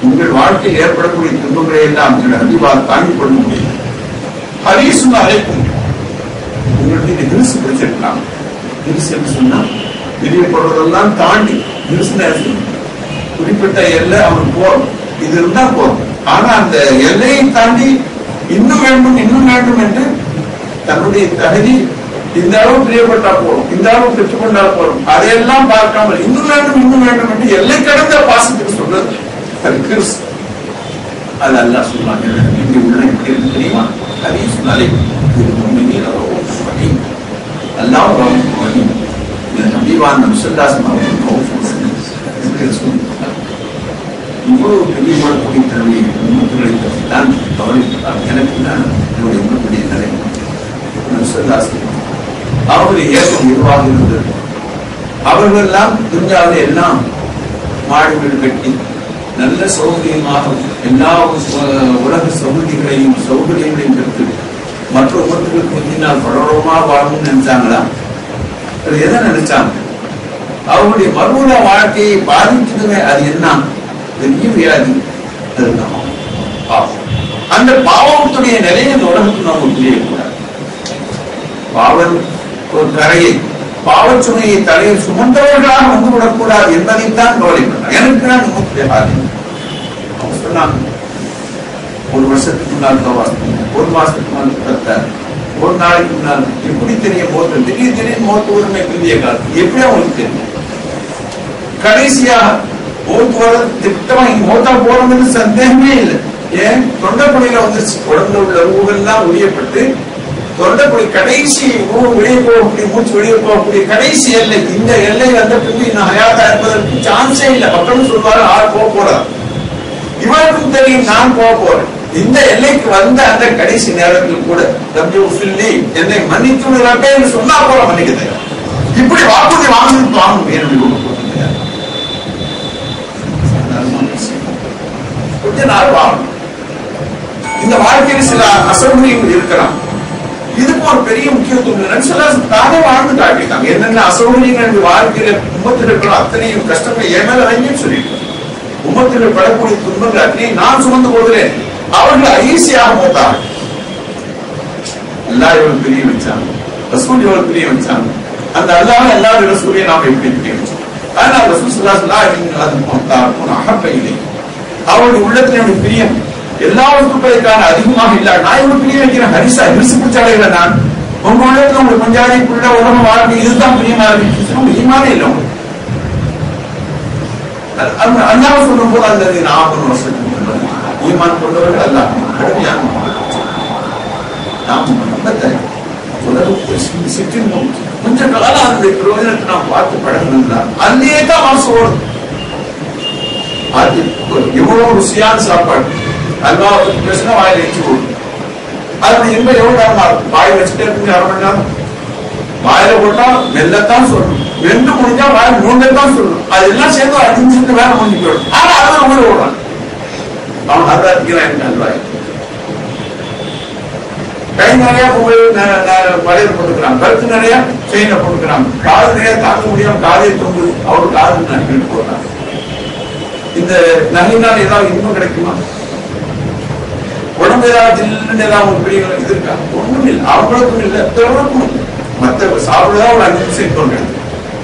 உங்கள் வாழ்க்கையில் ஏற்படக்கூடிய துன்பங்களை எல்லாம் ஹபீபால் தாங்கிக் கொள்ள முடியும். ஹதீஸ்னு அழைக்கும் உங்களுக்கு ஹிரிசு பிடிச்சிருக்கலாம். ஹிரிசு என்று சொன்னா பிரியப்படுவதெல்லாம் தாண்டி ஹிரிசு குறிப்பிட்ட எல்லை அவனுக்கு போறோம், இது இருந்தா போறோம். ஆனா அந்த எல்லையை தாண்டி இன்னும் வேண்டும் இன்னும் வேண்டும் என்று தன்னுடைய தகுதி இந்த அளவு பிரியப்பட்டா போறோம், இந்த அளவு பெற்றுக்கொண்டா போறோம், அதையெல்லாம் பார்க்காமல் இன்னும் வேண்டும் என்று எல்லை கடந்த பாசத்துக்கு சொல்றது அது அல்லாஹ் சொல்றாங்க. இங்க உள்ள எப்படி இருக்கு தெரியுமா? ஹதீஸ் நாளை அல்லாஹ் ஹபீபான் நபிசல்லாஹு அலைஹி வஸல்லம் இவ்வளவு பிரியப்படக்கூடிய தன்னுடைய உண்மைகளை தான் கவனித்தார். எனக்கு தான் என்னுடைய உண்மைக்கூடிய நிலை அவருடைய ஏற்றம் எதுவாக இருந்தது. அவர்கள் எல்லாம் துன்யாவில் எல்லாம் மாடி வீடு கட்டி நல்ல சௌகரியமாக எல்லா உலக சௌகரியங்களையும் பெற்று மற்ற உமத்துகளுக்கு முந்தினால் பரவரமாக வாழணும்னு நினைச்சாங்களா? அது எதை நினைச்சாங்க? அவருடைய மறுபுற வாழ்க்கையை பாதிக்குதுமே, அது என்ன பெரிய வியாதி. அதுதான் பாவம். அந்த பாவத்துடைய நிலையை இந்த உலகத்துக்கு நாம் புரியக்கூடாது. பாவம் ஒரு கரையை பாவச்சுமையை தலையில் சுமந்தவர்களாக வந்து விடக்கூடாது என்பதைத்தான் கவலைப்பட்டார். எனக்கு நான் அவங்க சொன்னாங்க, ஒரு வருஷத்துக்கு முன்னால் ஒரு மாசத்துக்கு முன்னால் ஒரு நாளைக்கு முன்னால் எப்படி தெரியும் மோத்து திடீர்னு மோத்து உரிமை பிந்திய காலம் எப்படி அவங்களுக்கு தெரியும்? கடைசியாக மோத்து வர திட்டமா மோத்தா போறதுன்னு சந்தேகமே இல்லை. ஏன் தொண்டைக்குழியில வந்துருச்சு, உடம்புல உள்ள ஊரெல்லாம் உரியப்பட்டு தொண்டைக்குழி கடைசி வெளியே போகக்கூடிய மூச்சு வெளியே போகக்கூடிய கடைசி எல்லை. இந்த எல்லை வந்த பின்பு இன்னும் ஹயாத்தா இருப்பதற்கு சான்ஸே இல்லை. மக்களும் சொல்வாரு ஆள் போக போறார், இவருக்கும் தெரியும் நான் போக போறேன். இந்த எல்லைக்கு வந்த அந்த கடைசி நேரத்தில் கூட சொல்லி என்னை மன்னித்து என்று சொன்னா போல மன்னிக்க தயார். இப்படி வாக்குறுதி வாங்கணும் கொஞ்ச நாள் வாழணும். இந்த வாழ்க்கையில் சில அசௌகரியங்கள் இருக்கலாம். இதுக்கு ஒரு பெரிய முக்கியத்துவம் தானே வாழ்ந்து காட்டிட்டாங்க. என்னென்ன அசௌகரியங்கள் வாழ்க்கையில உம்மத்தில் இருக்கிறோம் அத்தனையும் கஷ்டங்கள் என் மேல வாங்கியும் சொல்லிட்டு உம்மத்தில் படக்கூடிய துன்பங்கள் அத்தனையும் நான் சுமந்து கொள்கிறேன். அவர்கள் ஈஸியாக போட்டாங்க. அல்லா எவ்வளவு பிரிய வச்சாங்க, ரசூல் எவ்வளவு பிரிய வச்சாங்க. அந்த அல்லாஹ் எல்லாரும் ரசூலை நாம் எப்படி பிரிய வச்சோம். ஆனால் ரசூல் அவருடைய உள்ளத்தினுடைய பிரியம் எல்லாருக்குக்கான அதிகமாக இல்ல. நான் இவ்வளவு பிரிய வைக்கிறேன் ஹரிசா ஹரிசு பிடிச்சாலையில நான் உங்க உள்ளத்துல உங்களுக்கு பஞ்சாயத்துக்குள்ள உலகம் வாழ்க்கை இதுதான் பிரியமா இருக்கு. ஈமானே இல்லை உங்களுக்கு. அல்லாஹ் சொல்லும் போது அந்த 40 வருஷத்துக்கு ஈமான் கொண்டவர்கள் அல்லாஹ் கடுமையான நாம் சிற்றின்பம் கொஞ்ச காலம் அந்த பிரயோஜனத்தை நாம் பார்த்து பழகினா அதுலயே தான் மனசு ஓடும். அது எவ்வளவு ருசியான சாப்பாடு அல்வா பேசினா வாயில வச்சு ஓடும். அதோட இன்பம் எவ்வளவு நேரமா இருக்கும்? வாயில் வச்சுட்டே இருக்கு 1/2 மணி நேரம். வாயில போட்டா மெல்லத்தான் சொல்லணும், வெந்து முடிஞ்சா வாயில் மூண்டத்தான் சொல்லணும். அது எல்லாம் சேர்ந்து 5 நிமிஷத்துக்கு வேலை முடிஞ்சு போயிடும். ஆனா அதான் உள்ள ஓடுறான். அவன் அதான் இருக்கிறான் அல்வாய். கை நிறைய வளையல் போட்டுக்கிறான், கருத்து நிறைய செயினை போட்டுக்கிறான், காது நிறைய தாக்க முடியாம காதை தொங்குது, அவரு காது நகைட்டு போடுறான். இந்த நகையினால் ஏதாவது இன்பம் கிடைக்குமா? உடம்பு ஏதாவது ஜில்லுன்னு ஏதாவது ஒரு பெரிய இது இருக்கா? ஒண்ணும் இல்லை. அவங்களுக்கும் இல்லை, பிறருக்கும் இல்லை. மற்ற சாப்பிடுறதா ஒரு 5 நிமிஷம் இன்பம் கிடைக்கும்,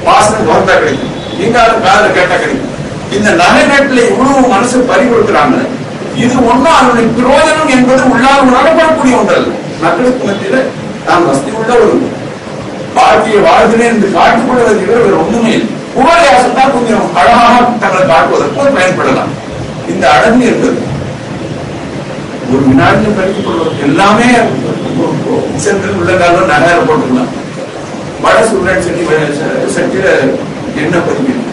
வாசனை வந்தா கிடைக்கும், எங்காலும் காதல கேட்டா கிடைக்கும். இந்த நகை நாட்டில் இவ்வளவு மனசு பறி கொடுக்கிறாங்க. இது ஒன்னும் அதனுடைய பிரயோஜனம் என்பது உள்ளால் உணரப்படக்கூடிய ஒன்றல்ல. மக்களுக்கு மத்தியில நாம் வசதி உள்ள ஒரு வாழ்க்கையை வாழ்கிறேன் என்று காட்டுக்கொள்வதற்கு வேறு ஒண்ணுமே இல்லை. உபரியாசம் தான் கொஞ்சம் அழகாக தங்களை காட்டுவதற்கு பயன்படலாம். இந்த அழகு என்பது ஒரு வினாடியில் படிக்கப்படுவதற்கு எல்லாமே சென்றில் உள்ள காலம் நகையில போட்டுக்கலாம். வட சூழல் சட்டியில எண்ணெய் பதிக்கணும்,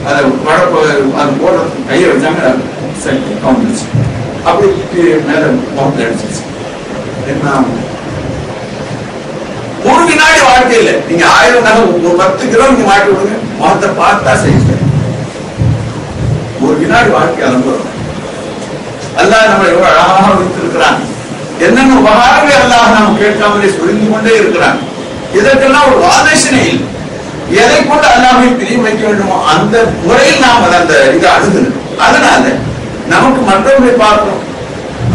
அதை வட அது போடுற கையை வச்சாங்க, சட்டி கவுந்துச்சு, அப்படி மேல முகத்தை அடிச்சிருச்சு. என்ன ஒரு வினாடி வாழ்க்கையில் நீங்க 1000 நகை ஒரு 10 கிலோ நீங்க மாட்டி விடுங்க, முகத்தை பார்த்தா செய்யுங்க. ஒரு வினாடி வாழ்க்கை அனுபவம். அல்லாஹ் நம்ம எவ்வளவு அழகாக வைத்திருக்கிறான். என்னென்ன உபகாரங்கள் அல்லாஹ் நாம் கேட்காமலே சொல்லிக் கொண்டே இருக்கிறான். இதற்கெல்லாம் ஒரு வாதேசனை இல்லை. எதை கொண்டு அல்லாஹ்வை பிரிய வைக்க வேண்டுமோ அந்த முறையில் நாம் அந்த இதை அணுகணும். அதனால நமக்கு மற்றவர்களை பார்க்கிறோம்,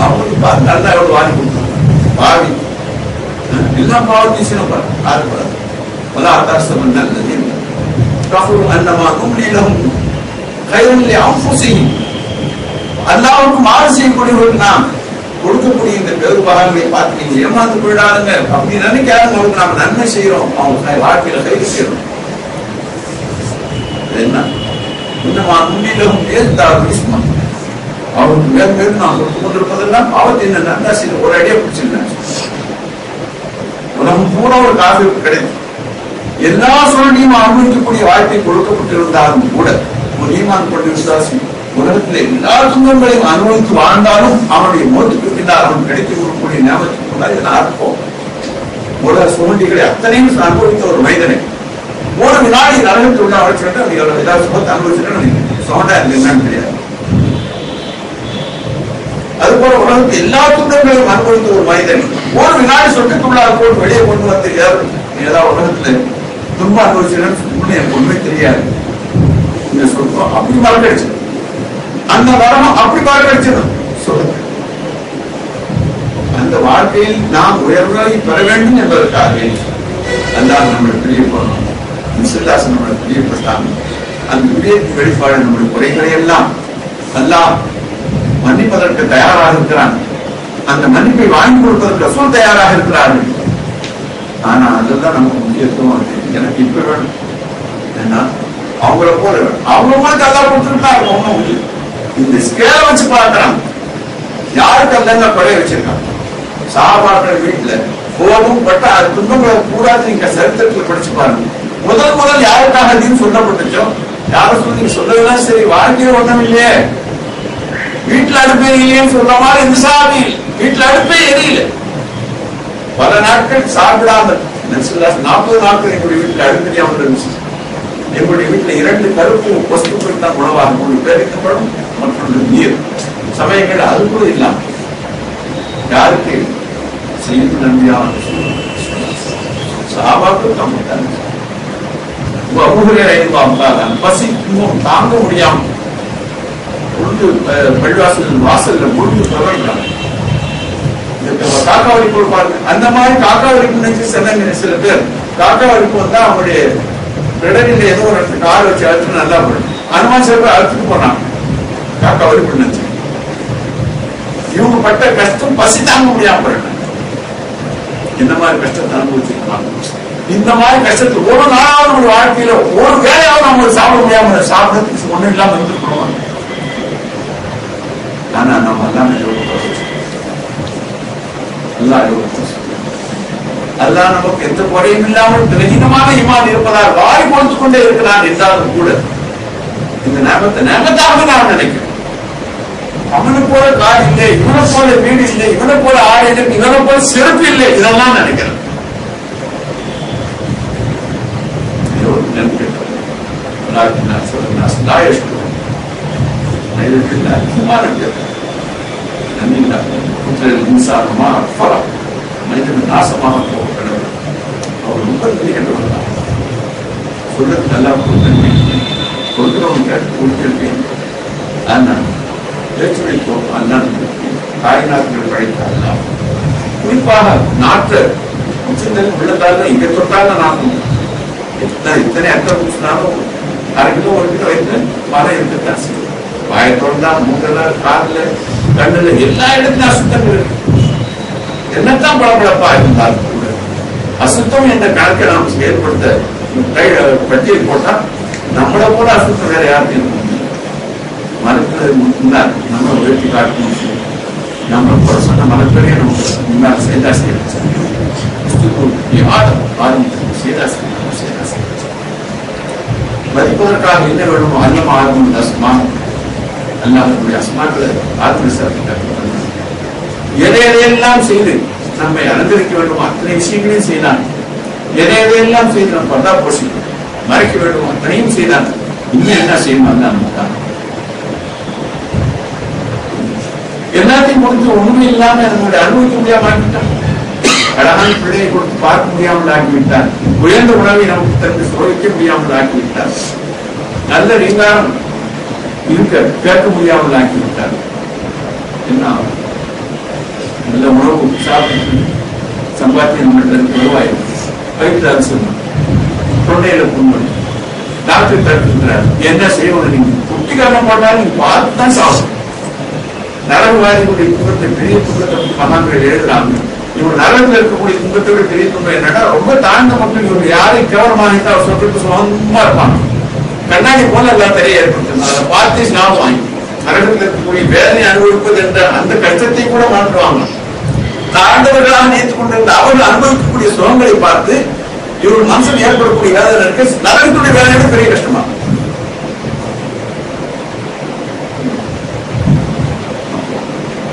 அவங்களுக்கு பார்த்து நல்லா எவ்வளவு வாங்கி கொடுக்கணும். பாவி எல்லாம் பாவத்தையும் சினப்பாரு ஆறுபடாது. பலாத்தாசம் நல்லது கஃபுரு அன்னமா கும்லீலஹும் கைரன் லிஅன்ஃபுஸிஹிம். அல்லாஹ்வுக்கு மாறு செய்யக்கூடியவர்கள் நாம் கொடுக்கக்கூடிய இந்த பெருபாகங்களை பார்த்து நீங்க ஏமாந்து போயிடாதுங்க அப்படி நினைக்காதுங்க. அவருக்கு நாம நன்மை செய்யறோம், அவங்க வாழ்க்கையில கைது செய்யறோம். என்ன இன்னமா கும்லீலஹும் ஏத்தாரு இஸ்மா, அவருக்கு மேல் மேலும் நாம் கொடுத்து கொண்டிருப்பதெல்லாம் பாவத்தை என்ன நன்மை செய்ய ஒரு அடியா பிடிச்சிருந்தேன். உலகம் பூரா ஒரு காவிற்கு கிடைக்கும். எல்லா சூழலையும் அனுபவிக்கக்கூடிய வாழ்க்கை கொடுக்கப்பட்டிருந்தாலும் கூட ஒரு ஈமான் கொண்டிருந்தாசி உலகத்தில் எல்லா துன்பங்களையும் அனுபவித்து வாழ்ந்தாலும் அவனுடைய மோத்துக்கு பின்னால் அவன் கிடைக்க கொடுக்கக்கூடிய ஞாபகத்துக்கு யாருக்கும் உலக சுமண்டிகளை அத்தனையும் அனுபவித்த ஒரு மனிதனை ஒரு வினாடி நரகத்தில் உள்ள வச்சுட்டு ஏதாவது சுமத்தை அனுபவிச்சுட்டு சோண்டா எனக்கு என்னன்னு தெரியாது. அதுபோல உலகத்தில் எல்லா துன்பங்களையும் அனுபவித்த ஒரு மனிதன் ஒரு வினாடி சொட்டுக்குள்ளாக போட்டு வெளியே கொண்டு வந்து ஏதாவது உலகத்துல துன்பம் அனுபவிச்சு பத்தி எனக்கு ஒண்ணுமே தெரியாது. இந்த சொற்பம் அப்படி மறக்கடிச்சு, அந்த வரணும் அப்படி மறக்கடிச்சிடும். சொல்லுங்க, அந்த வாழ்க்கையில் நாம் உயர்வை பெற வேண்டும் என்பதற்காக அல்லாஹ் நம்மளை பிரியப்படணும். விசுவாசம் நம்மளை பிரியப்பட்டாங்க. அந்த பிரியத்தின் வெளிப்பாடு நம்முடைய குறைகளை எல்லாம் அல்லாஹ் மன்னிப்பதற்கு தயாராக இருக்கிறான். அந்த மன்னிப்பை வாங்கி கொடுப்பதற்கு ரசூல் தயாராக இருக்கிறார்கள். ஆனா அதுதான் நமக்கு முக்கியத்துவம். எனக்கு இப்ப வேணும், ஏன்னா அவங்கள போல வேணும். அவங்க போல அல்லாஹ் கொடுத்துருக்காங்க. இந்த ஸ்கேல வச்சு பார்க்கிறான், யாருக்கு அல்ல குறைய வச்சிருக்காங்க. சஹாபாக்கள் வீட்டுல கோபம் பட்ட அது துன்பங்களை கூடாது. நீங்க சரித்திரத்தில் படிச்சு பாருங்க. முதல் யாருக்காக அப்படின்னு சொல்லப்பட்டுச்சோ, யாரும் சொல்லி நீங்க சொல்லலாம் சரி, வாழ்க்கையில ஒண்ணும் இல்லையே, வீட்டுல அடுப்பே இல்லையேன்னு சொல்ற மாதிரி இந்த சாமி வீட்டுல அடுப்பே எரியல. பல நாட்கள் சாப்பிடாம 40 நாட்கள் எங்களுடைய வீட்டுல அடுப்பறியாமல் இருந்துச்சு. எங்களுடைய வீட்டுல 2 கருப்பு வஸ்துக்கள் தான் உணவாக, ஒன்று பேரிக்கப்படும், மற்றொன்று நீர். சமயங்கள் அது கூட இல்லாம யாருக்கு செய்து நம்பியான சாபாக்கள் கம்மிட்டாங்க. பசி தாங்க முடியாம பொழுது பள்ளிவாசல் வாசல்ல பொழுது தொடர்கிறாங்க. காக்கா வலிப்பு பாருங்க, அந்த மாதிரி காக்கா வலிப்பு நினைச்சு சொன்னாங்க சில பேர். காக்கா வலிப்பு வந்தா அவங்களுடைய இடநிலை ஏதோ ஒரு இடத்துக்கு கார் வச்சு அழுத்து நல்லா போடும். அனுமான் சில பேர் அழுத்துட்டு போனாங்க காக்கா வலிப்பு நினைச்சு. இவங்க பட்ட கஷ்டம் பசி தாங்க முடியாம போயிட்டாங்க. இந்த மாதிரி கஷ்டத்தை அனுபவிச்சிருக்காங்க. இந்த மாதிரி கஷ்டத்துக்கு ஒரு நாளாவது நம்ம வாழ்க்கையில ஒரு வேலையாவது நம்ம சாப்பிட முடியாம சாப்பிடறதுக்கு ஒண்ணும் இல்லாம இருந்துருக்கோம். ஆனா நம்ம எல்லாமே அல்லாஹ் நமக்கு எந்த குறையும் இல்லாமல் திரகிதமான ஈமான் இருப்பதால் வாய் கொடுத்து கொண்டே இருக்கிறான் என்றாலும் கூட இந்த நேமத்தாக நான் நினைக்கிறேன். அவனை போல கார் இல்லை, இவனை போல வீடு இல்லை, இவனை போல ஆடு இல்லை, இவனை போல சிறப்பு இல்லை, இதெல்லாம் நினைக்கிறேன். மனிதன் நாசமாக போகிறது. அவர் ரொம்ப தெரிகின்றவர்கள் சொல்றது நல்லா கொடுக்கிறவங்க கேட்டு கொடுத்திருக்கேன். அண்ணன் பேச்சுரை அண்ணன் காய்நாட்கள் படைத்தார்கள். குறிப்பாக நாட்டு உச்சந்தல் உள்ளதால இங்க தொட்டால நாட்டும் இத்தனை அர்த்தம் குடிச்சினாலும் 1/2 கிலோ 1 கிலோ வைத்து மழை இருக்குதான் செய்யும். வாயத்தோடு தான் மூக்கல காதுல கண்ணுல எல்லா இடத்துலையும் அசுத்தங்கள் இருக்கு. என்னத்தான் பளபளப்பா இருந்தாலும் கூட அசுத்தம் என்ற கணக்கை நாம் ஏற்படுத்த பட்டியல் போட்டா நம்மளை போல அசுத்தம் வேற யாருக்கும் மறுக்கிறது முன்னாள் நம்ம உயர்த்தி காட்டணும். நம்ம கூட சொன்ன மனப்பெரிய நமக்கு முன்னால் செய்தா மதிப்பதற்காக என்ன வேணுமோ அல்லம் ஆரம்பம் அஸ்மா அல்லாஹ்வுடைய அஸ்மாக்களை ஆத்மவிசாரிக்க எதையெல்லாம் செய்து நம்மை அலங்கரிக்க வேண்டும் அத்தனை விஷயங்களையும் செய்தான். எதையெல்லாம் செய்து நம்ம பர்தா போசி மறைக்க வேண்டும் அத்தனையும் செய்தான். இன்னும் என்ன செய்யணும் தான் எல்லாத்தையும் கொடுத்து ஒண்ணுமே இல்லாம நம்மளுடைய அனுபவிக்க முடியாம ஆக்கிவிட்டான். அழகான பிள்ளையை கொடுத்து பார்க்க முடியாமல் ஆக்கிவிட்டார். உயர்ந்த உணவை நமக்கு தந்து சோதிக்க முடியாமல் ஆக்கிவிட்டார். நல்ல ரீங்காரம் இருக்க கேட்க முடியாமல் ஆக்கிவிட்டார். என்ன நல்ல உணவு சாப்பிட்டு சம்பாத்தியம் நம்மளுக்கு வருவாய் வயிற்று அரசு தொண்டையில புண்படி டாக்டர் தடுத்துக்கிறார். என்ன செய்யணும், நீங்க குட்டிக்காரம் போட்டாலும் நீங்க பார்த்து தான் சாப்பிடும். நரகவாதிகளுடைய துன்பத்தை பெரிய துன்பத்தை மகான்கள் எழுதுறாங்க. இவங்க நரகத்தில் இருக்கக்கூடிய துன்பத்தோட பெரிய துன்பம் என்னன்னா ரொம்ப தாழ்ந்த மக்கள் இவங்க யாரையும் கேவலமாகிட்டு அவர் சொல்றதுக்கு சொந்தமா இருப்பாங்க. கண்ணாடி போல எல்லாம் தெரிய ஏற்படுத்தணும். அதை பார்த்து ஞாபகம் வாங்கி நரகத்தில் இருக்கக்கூடிய வேதனை அனுபவிப்பது என்ற அந்த கஷ்டத்தை கூட மாற்றுவாங்க. தாழ்ந்தவர்களாக நினைத்துக் கொண்டிருந்த அவர்கள் அனுபவிக்கக்கூடிய சுகங்களை பார்த்து இவர்கள் மனசில் ஏற்படக்கூடிய வேதனை இருக்கு. நரகத்துடைய வேதனை பெரிய கஷ்டமா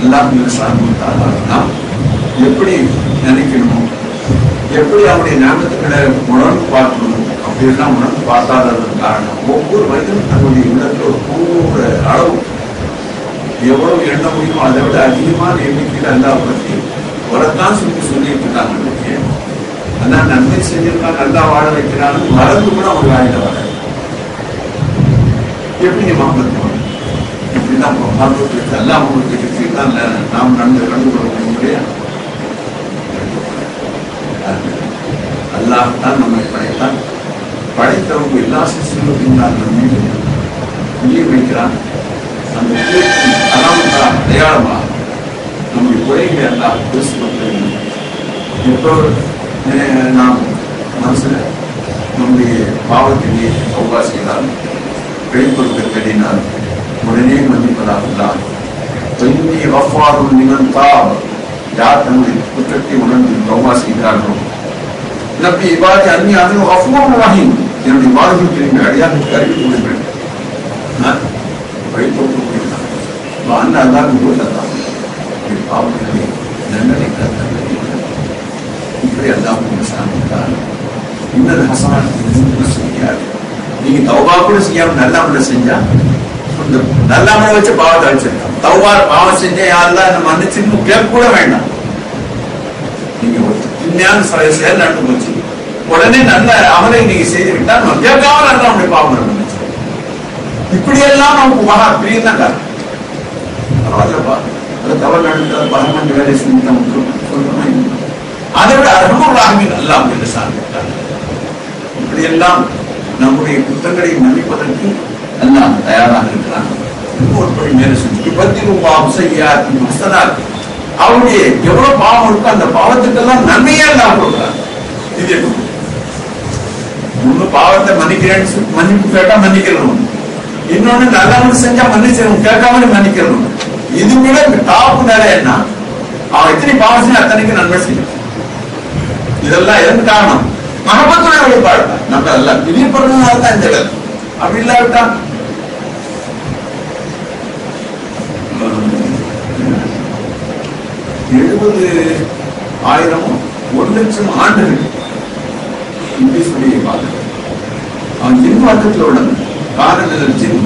எல்லாம் எப்படி நினைக்கணும், எப்படி அவருடைய ஞாபகத்துக்களை உணர்ந்து பார்க்கணும் அப்படின்லாம் உணர்ந்து பார்த்தாததன் காரணம் ஒவ்வொரு மனிதனும் தன்னுடைய உள்ளத்தில் ஒவ்வொரு அளவு எவ்வளவு எண்ண முடியுமோ அதை விட அதிகமான எண்ணிக்கையில் அல்லா பற்றி வரத்தான் சொல்லிட்டு இருக்காங்க. அதான் நன்மை செஞ்சிருக்கான், நல்லா வாழ வைக்கிறான்னு மறந்து கூட அவங்க வாயில வர எப்படி நீ மாம்பழம் இப்படிதான் மாம்பழத்துக்கு எல்லாம் உங்களுக்கு தான் நாம் நடந்து கொள்ள முடியாது. அல்லாஹ் தான் நம்மை படைத்தான். படைத்தவங்க எல்லா சிசுகளுக்கும் தான் நம்மை உயிர் வைக்கிறான். அந்த அலாமத்தா அடையாளமா நம்முடைய குறைகளை எல்லாம் பேசுவது எப்போ நாம் மனசுல நம்முடைய பாவத்திலே சௌகா செய்தால் வெளிப்படுத்த தேடினால் உடனே மன்னிப்பதாக யார் தன்னுடைய குற்றத்தை உணர்ந்து சௌகா செய்கிறார்களோ நபி இவ்வாறு அந்நியான அஃபூர்வாகின் என்னுடைய வாழ்வில் திரும்பி அடையாளத்துக்கு அறிவித்து விடுங்கள். நான் வழிபட்டு முடிந்தார் வாழ்ந்தான் ஊழல்தான் பாவங்களை நன்னலை இப்படி எல்லாம் சாமித்தார். இன்னது ஹசனான செய்யாது. நீங்க தௌபா கூட செய்யாம நல்லாமல செஞ்சா நல்லாமல வச்சு பாவத்தை அழிச்சிருக்கான். தௌபா பாவம் செஞ்சா யாரெல்லாம் என்ன மன்னிச்சுன்னு கேட்க கூட வேண்டாம். நீங்க ஒரு உண்மையான செயல் நடந்து போச்சு, உடனே நல்ல அமலை நீங்க செய்து விட்டால் நம்ம கேட்காம நல்லா நம்முடைய பாவம் நடந்துச்சு. இப்படியெல்லாம் நமக்கு மகா பிரியம் தான் காரணம். பரவாயில்லப்பா, அது தவறு நடந்த பரமன் வேலை செஞ்சு நமக்கு சொல்றோம். அதை விட அருமையாக நல்லா அப்படின்னு சார்ந்திருக்காங்க. இப்படியெல்லாம் நம்முடைய குற்றங்களை மன்னிப்பதற்கு எல்லாம் தயாராக இருக்கிறாங்க. ஒரு படி மேல செஞ்சு 10 ரூபாய் செய்யா அவருடைய எவ்வளவு பாவம் இருக்கோ அந்த பாவத்துக்கெல்லாம் நன்மையே எல்லாம் கொடுக்குறாங்க. இது ஒண்ணு பாவத்தை மன்னிக்கிறேன்னு மன்னிப்பு கேட்டா மன்னிக்கிறோம், இன்னொன்னு நல்லவங்க செஞ்சா மன்னிச்சிடும் கேட்காம மன்னிக்கிறோம். இது விட டாப்பு நிலை என்ன, அவன் எத்தனை பாவம் செஞ்சா அத்தனைக்கு நன்மை செய்யும். இதெல்லாம் எதன் காரணம்? மகபத்துடைய வழிபாடு தான். நம்ம எல்லாம் பிரியப்படுறதுனால தான் இந்த இடம். அப்படி இல்லாவிட்டா 70,000 1,00,000 ஆண்டுகள் இங்கிலீஷுடைய பார்க்க அவன் ஜின் வாக்கத்தில் உள்ளது காரணம் ஜின்.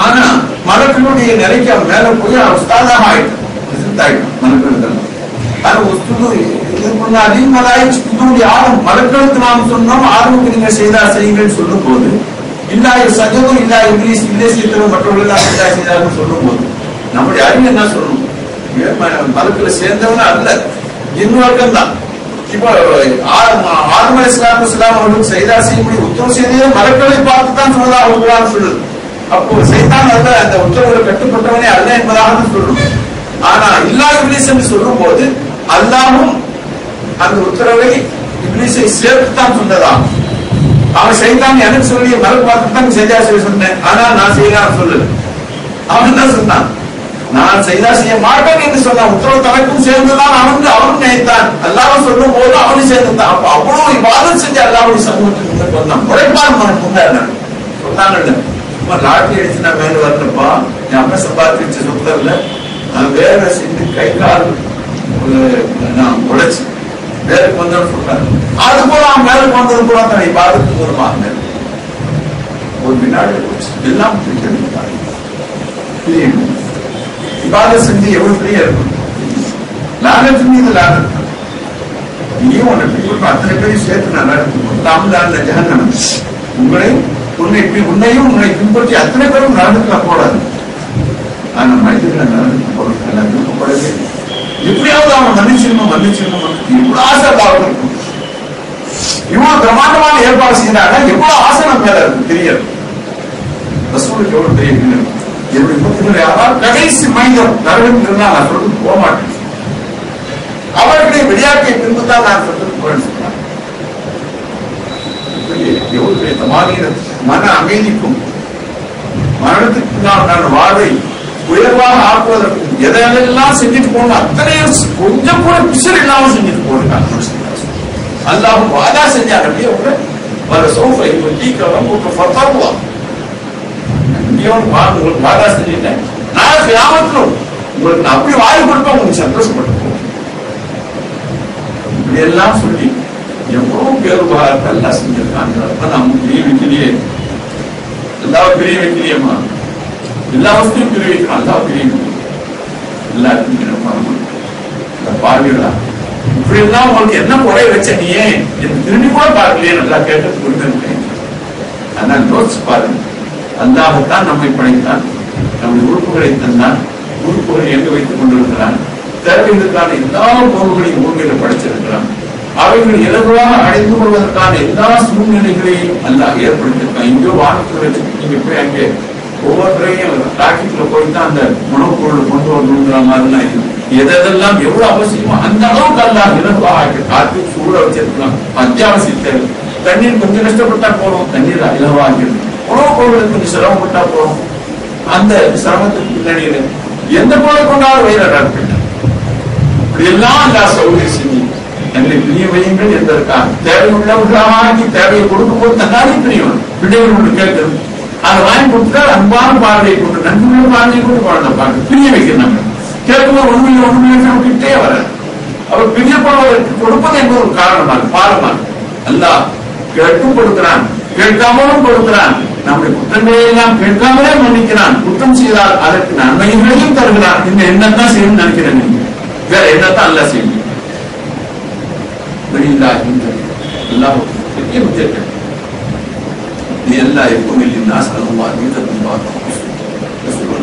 ஆனா மலக்களுடைய நிலைக்கு அவன் மேல போய் அவன் ஸ்தாதாக ஆயிட்டான் மலக்கள். மலக்களுக்கு நாம் சொன்னோம் ஆரம்பத்துக்கு நீங்க செய்யுங்கள் சொல்லும் போது இல்லாத சஜமும் இல்லா இங்கிலீஷ் இல்லை செய்தவங்க மற்றவர்கள் செய்தார்கள் சொல்லும் போது நம்முடைய அறிவு என்ன சொல்லணும்? மலக்குல சேர்ந்தவன அல்ல, ஜின்வர்க்கம் தான். இப்போ ஆர்ம இஸ்லாம் அவர்களுக்கு செய்தா செய்யும்படி உத்தரவு செய்தே மலக்களை பார்த்துதான் சொன்னதாக சொல்லுது. அப்போ செய்தான் அல்ல, அந்த உத்தரவுகளை கட்டுப்பட்டவனே அல்ல என்பதாக சொல்லணும். ஆனா இல்லா இப்லீஸ் என்று சொல்லும் போது அல்லாஹ்வும் அந்த உத்தரவை இப்லீஸை சேர்த்துத்தான் சொன்னதா. அவன் செய்தான் எனக்கு சொல்லி மலக்கு பார்த்துதான் செய்தா செய்ய சொன்னேன், ஆனா நான் செய்யலாம் சொல்லல. அவன் தான் சொன்னான் நான் செய்தா செய்ய மாட்டேன் என்று சொன்னான். உத்தரவு தனக்கும் சேர்ந்துதான் அவன் நினைத்தான். அல்லாஹ் சொல்லும் போது அவனும் சேர்ந்துதான். அப்ப அவ்வளவு இபாதத் செஞ்சு அல்லாஹ்வுடைய சமூகத்துக்கு வந்தான். முறைப்பாடு மனம் முன்னாடி சொன்னாங்கல்ல, லாட்டரி அடிச்சு நான் மேல வரலப்பா, என் அப்பா சம்பாதிச்சு சொத்துல நான் வேலை செஞ்சு கை கால் நான் உழைச்சு வேலைக்கு வந்தோன்னு சொல்றாரு. அது போல அவன் மேலுக்கு வந்தது போல தன்னை பாதுகாத்து வருவாங்க. ஒரு வினாடி போச்சு எல்லாம் இபாத செஞ்சு எவ்வளவு பெரிய இருக்கும். லானத்து மீது லானத்து நீயும் உன்னை பின்பற்ற அத்தனை பேரையும் சேர்த்து நல்லா இருக்கும். ஜஹன்னம் உன்னையும் உன்னை பின்பற்றி அத்தனை பேரும் நடந்துக்க கூடாது. ஆனா மனிதர்களை நடந்துக்கப்படவே எப்படியாவது அவன் மன்னிச்சிடணும் எவ்வளவு ஆசை இருக்கும். இவ்வளவு பிரமாண்டமான ஏற்பாடு செய்யறாங்க, எவ்வளவு ஆசை நம்ம மேல இருக்கு தெரியாது. ரசூலுக்கு எவ்வளவு பெரிய என்னுடைய முத்துக்கள் யாரால் கடைசி மனிதர் நரகத்தில் நான் சொல்றது போக மாட்டேன், அவர்களுடைய விளையாட்டை பின்புதான் நான் சொல்றது போறேன்னு சொன்னாங்க. எவ்வளவு பெரிய தமானிய மன அமைதிக்கும் மரணத்துக்கு நான் வாழ்வை உயர்வாக ஆக்குவதற்கும் எதையெல்லாம் செஞ்சுட்டு போகணும் அத்தனையும் கொஞ்சம் கூட பிசர் இல்லாம செஞ்சுட்டு போயிருக்காங்க. அல்லாஹ் வாதா செஞ்சாங்க. அப்படியே வர சோஃபை டீக்கலாம் ஃபத்தாவா உங்களுக்கு வாதா செஞ்சுட்டேன், நான் கியாமத்திலும் உங்களுக்கு நான் அப்படி வாய் கொடுப்பேன், உங்களுக்கு சந்தோஷப்பட்டு இப்படி எல்லாம் சொல்லி எவ்வளவு பேருபாக எல்லாம் செஞ்சிருக்காங்க. நம்ம பிரிய வைக்கலையே, எல்லாரும் பிரிய வைக்கலையேம்மா, எல்லா வசதியும் பிரிய வைக்கணும், அல்லா பிரிய எல்லாருக்கும் பார்வைகளா இப்படி எல்லாம் உங்களுக்கு என்ன குறை வச்ச நீயே திரும்பி கூட பார்க்கலையே நல்லா கேட்டது புரிந்து. அதனால் யோசிச்சு பாருங்க, அல்லாஹ்தான் நம்மை படைத்தான், நம்முடைய உறுப்புகளை தந்தான், உறுப்புகளை எங்க வைத்துக் கொண்டிருக்கிறான், தேவைகளுக்கான எல்லா பொருள்களையும் பூமியில படைச்சிருக்கிறான். அவைகள் இலகுவாக அடைந்து கொள்வதற்கான எல்லா சூழ்நிலைகளையும் அல்லாஹ் ஏற்படுத்திருக்கான். இங்கோ வானத்துல நீங்க போய் அங்கே ஒவ்வொருத்தரையும் ராக்கெட்ல போய்தான் அந்த உணவுப் பொருள் கொண்டு வரணுங்கிற மாதிரி எதெல்லாம் எவ்வளவு அவசியமோ அந்த அளவுக்கு அல்லாஹ் இலகுவாக காத்து சூழ வச்சிருக்கலாம். அத்தியாவசிய தேவை. தண்ணீர் கொஞ்சம் கஷ்டப்பட்டா போறோம், தண்ணீர் இலவாக. உணவுப் பொருளுக்கு கொஞ்சம் சிரமப்பட்டா போறோம், அந்த சிரமத்துக்கு பின்னணியில எந்த பொருளை கொண்டாலும் வயிறாக இப்படி எல்லாம் அல்லாஹ் சௌகரியம் செஞ்சு என்னை பிரிய வையுங்கள் என்பதற்காக தேவையுள்ளவர்களாகி தேவையை கொடுக்கும் போது தன்னாலே பிரியும். பிள்ளைகள் ஒன்று கேட்கிறது, அதை வாங்கி கொடுத்தா அன்பான பார்வையை கொண்டு நன்மையான பார்வையை கொண்டு குழந்தை பார்க்க பிரிய வைக்கிறாங்க. கேட்கும்போது ஒண்ணுமே கிட்டே வர அவர் பிரியப்படுவதற்கு கொடுப்பது என்பது ஒரு காரணமாக பாரமாக. அல்லாஹ் கேட்டும் கொடுக்கிறான், கேட்காமலும் கொடுக்கிறான். நம்முடைய குற்றங்களை எல்லாம் கேட்காமலே மன்னிக்கிறான். குற்றம் செய்தால் அதற்கு நன்மைகளையும் தருகிறான். இந்த என்னத்தான் செய்யணும்னு நினைக்கிறேன், நீங்க வேற என்னத்தான் அல்ல செய்யணும். நீ எல்லாம் எப்பவும் இல்லைன்னா சொல்லமா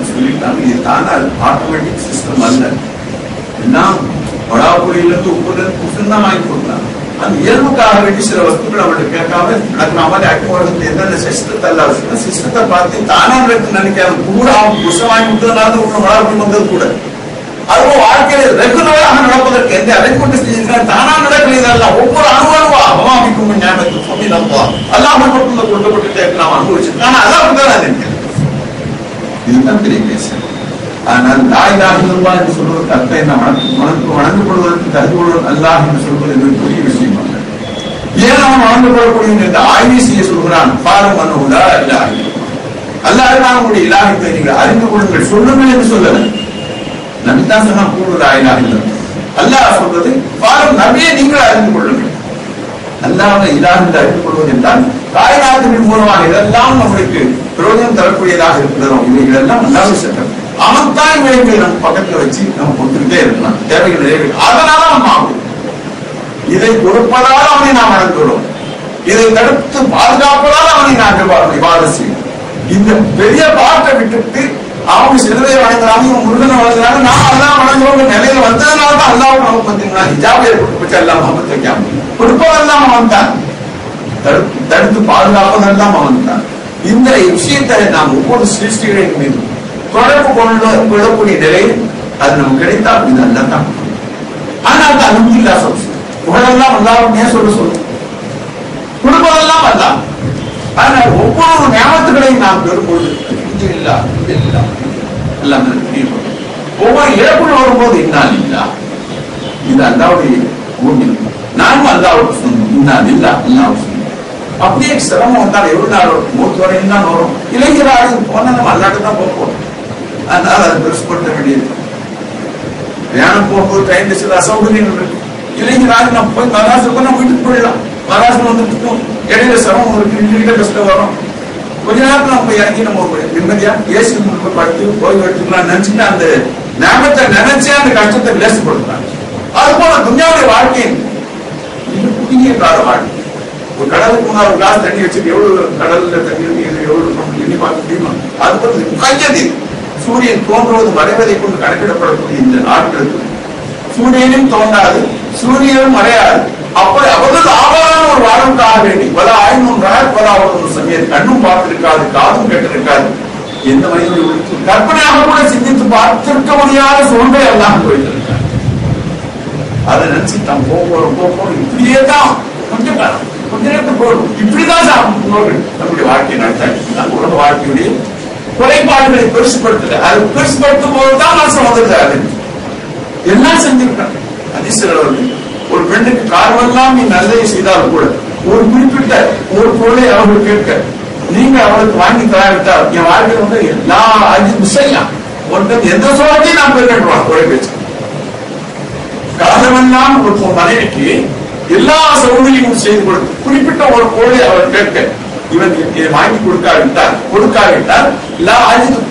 சொல்லிட்டாங்க. இது தானா ஆட்டோமேட்டிக் சிஸ்டம் அல்ல. எல்லாம் படாபுரியிலிருந்து உப்பு தான் வாங்கி கொடுத்தாங்க. அந்த இயல்புக்காக வேண்டி சில வஸ்துக்கள் அவங்களுக்கு கேட்காம நடக்கிற மாதிரி ஆக்டிவ் எந்தெந்த சிஸ்டத்தை அல்ல சிஸ்டத்தை பார்த்து தானா நினைக்காது கூட அவங்க புஷம் வாங்கி கொடுத்ததுனால உங்களை வளர்ப்பு வந்தது கூட. அதுவும் வாழ்க்கையில் ரெகுலராக நடப்பதற்கு எந்த அரேஞ்ச்மெண்ட் செஞ்சிருக்காங்க. தானா நடக்கிறதல்ல, ஒவ்வொரு அனுபவம் அவாமிக்கும் ஞாபகத்துக்கு சொல்லி நம்ம அல்லாஹ் மட்டும் கொடுக்கப்பட்டு நாம் அனுபவிச்சிருக்கோம். ஆனா அதான் தான் நினைக்கிறேன். இதுதான் பெரிய கேஸ். ஆனால் லா இலாஹ இல்லல்லாஹ் என்று சொல்வதற்கு அர்த்தம் என்ன? வணங்கப்படுவதற்கு தகுதியுடன் அல்லாஹ் என்று சொல்வது என்பது பெரிய விஷயம் அல்ல. ஏன் அவன் வணங்கப்படக்கூடிய என்று ஆய்வு செய்ய சொல்கிறான். பாரம் அனுலா இலாஹ அல்லாஹ் உங்களுடைய இலாஹத்தை நீங்கள் அறிந்து கொள்ளுங்கள், சொல்லுங்கள் என்று சொல்லல. நபிதான் சொன்னா கூடுதல் ஆயிலாக இல்லை. அல்லாஹ் சொல்றது பாரம் நபியை நீங்கள் அறிந்து கொள்ளுங்கள். அல்லாஹ் இலாஹ் அறிந்து கொள்வது என்றால் காயினாத்தின் மூலமாக இதெல்லாம் நம்மளுக்கு பிரயோஜனம் தரக்கூடியதாக இருக்கிறதோ இவைகள் எல்லாம் அல்லாஹ் சட்டம். அவன் தான் இவைகளை நம்ம பக்கத்துல வச்சு நம்ம கொடுத்துக்கிட்டே இருக்கலாம். தேவைகள் நிறைவேறும். அதனால நம்ம ஆகும். இதை கொடுப்பதால் அவனை நாம் வணங்குகிறோம், இதை தடுத்து பாதுகாப்பதால் அவனை நாங்கள் விவாதம் செய்யும். இந்த பெரிய பாட்டை விட்டுட்டு அவங்க சிறுவையை வணங்குறாங்க, இவங்க முருகனை வணங்குறாங்க, நான் அல்லாஹ் வணங்குறவங்க நிலையில வந்ததுனால தான் அல்லாஹ் நமக்கு பார்த்தீங்கன்னா ஹிஜாபையை கொடுத்து எல்லாம் மகத்து வைக்காம கொடுப்பதெல்லாம் அவன் தான், தடுத்து பாதுகாப்பதெல்லாம் அவன் தான். இந்த விஷயத்தை நாம் ஒவ்வொரு சிருஷ்டிகளின் மீது தொடர்பு கொள்ளக்கூடிய நிலையில் அது நமக்கு கிடைத்தால் இது அல்ல தான். ஆனால் அது அனுமதியில்லா சொல் புகழெல்லாம் அல்லாஹ்வுடைய சொல்லும், கொடுப்பதெல்லாம் அல்லாஹ். ஆனால் ஒவ்வொரு ஞாபகங்களையும் நாம் பெறும்போது ஒவ்வொரு இழப்புகள் வரும்போது இன்னால் இல்லா இது அல்லாவுடைய பூமி, நானும் அல்லாவுக்கு சொன்னோம் இன்னால் இல்லா அல்லாவுக்கு சொன்னோம். அப்படியே சிரமம் வந்தால் எவ்வளவு நாள் வரும்? 3 வரையும் தான் வரும். இளைஞராக போனா நம்ம அல்லாட்டு தான் போகணும். அதனால அது பெருசுப்படுத்த வேண்டியது. பிரயாணம் போகும்போது ட்ரெயின்ல சில அசௌகரியங்கள் இருக்கு. இளைஞராக நம்ம போய் மகாராஷ்டிரா நம்ம வீட்டுக்கு போயிடலாம். மகாராஷ்டிரா வந்துட்டு இடையில சிரமம் இருக்கு, இன்னைக்கு கஷ்டம் வரும். கொஞ்ச நேரத்துல நம்ம இறங்கி நம்ம நிம்மதியா ஏசி முழுக்க படுத்து ஓய்வு எடுத்துக்கலாம் நினைச்சுட்டு அந்த ஞாபகத்தை நினைச்சே அந்த கஷ்டத்தை லேசப்படுத்துறாங்க. அது போல துன்யாவுடைய வாழ்க்கை இது குறுகிய கால வாழ்க்கை. ஒரு கடலுக்கு முன்னாடி ஒரு கிளாஸ் தண்ணி வச்சுட்டு எவ்வளவு கடல்ல தண்ணி இருக்கு எவ்வளவு எண்ணி பார்க்க முடியுமா? அது போல கஞ்சது சூரியன் தோன்றுவது மறைவதை கொண்டு கணக்கிடப்படக்கூடிய இந்த நாட்களுக்கு சூரியனும் தோன்றாது, சூரியனும் மறையாது. அப்படி அவர்கள் ஆவாரான ஒரு வாழ்வுக்காக வேண்டி பல ஆயிரம் பல அவர்கள் சமயம் கண்ணும் பார்த்திருக்காது, காதும் கேட்டிருக்காது. எந்த மனிதனுடைய கற்பனையாக கூட சிந்தித்து பார்த்திருக்க முடியாத சூழ்நிலை எல்லாம் போயிருக்காங்க. அதை நினைச்சு தான் போகிறோம் இப்படியே தான் கொஞ்சம் காலம் கொஞ்ச நேரத்துக்கு போகணும். இப்படிதான் நம்முடைய வாழ்க்கையை நடத்தாங்க. உலக வாழ்க்கையுடைய குறைபாடுகளை பெருசுப்படுத்தல, அது பெருசுப்படுத்தும் போதுதான் நாசம் வந்துருக்காரு. எல்லாம் செஞ்சிருக்காங்க. அதிசயம் ஒரு பெண்ணுக்கு காரணமெல்லாம் நீ நல்லதை செய்தால் கூட ஒரு குறிப்பிட்ட ஒரு பொருளை அவர்கள் கேட்க நீங்க அவளுக்கு வாங்கி தராவிட்டால் என் வாழ்க்கையில் வந்து நான் அது செய்யலாம் ஒன்று எந்த சோழத்தையும் நான் பெருக்கலாம். குறை பேச்சு காரணமெல்லாம் ஒரு மனைவிக்கு எல்லா சௌகரியமும் செய்து கொடுத்து குறிப்பிட்ட ஒரு பொருளை அவர் கேட்க இவன் இதை வாங்கி கொடுக்காவிட்டால்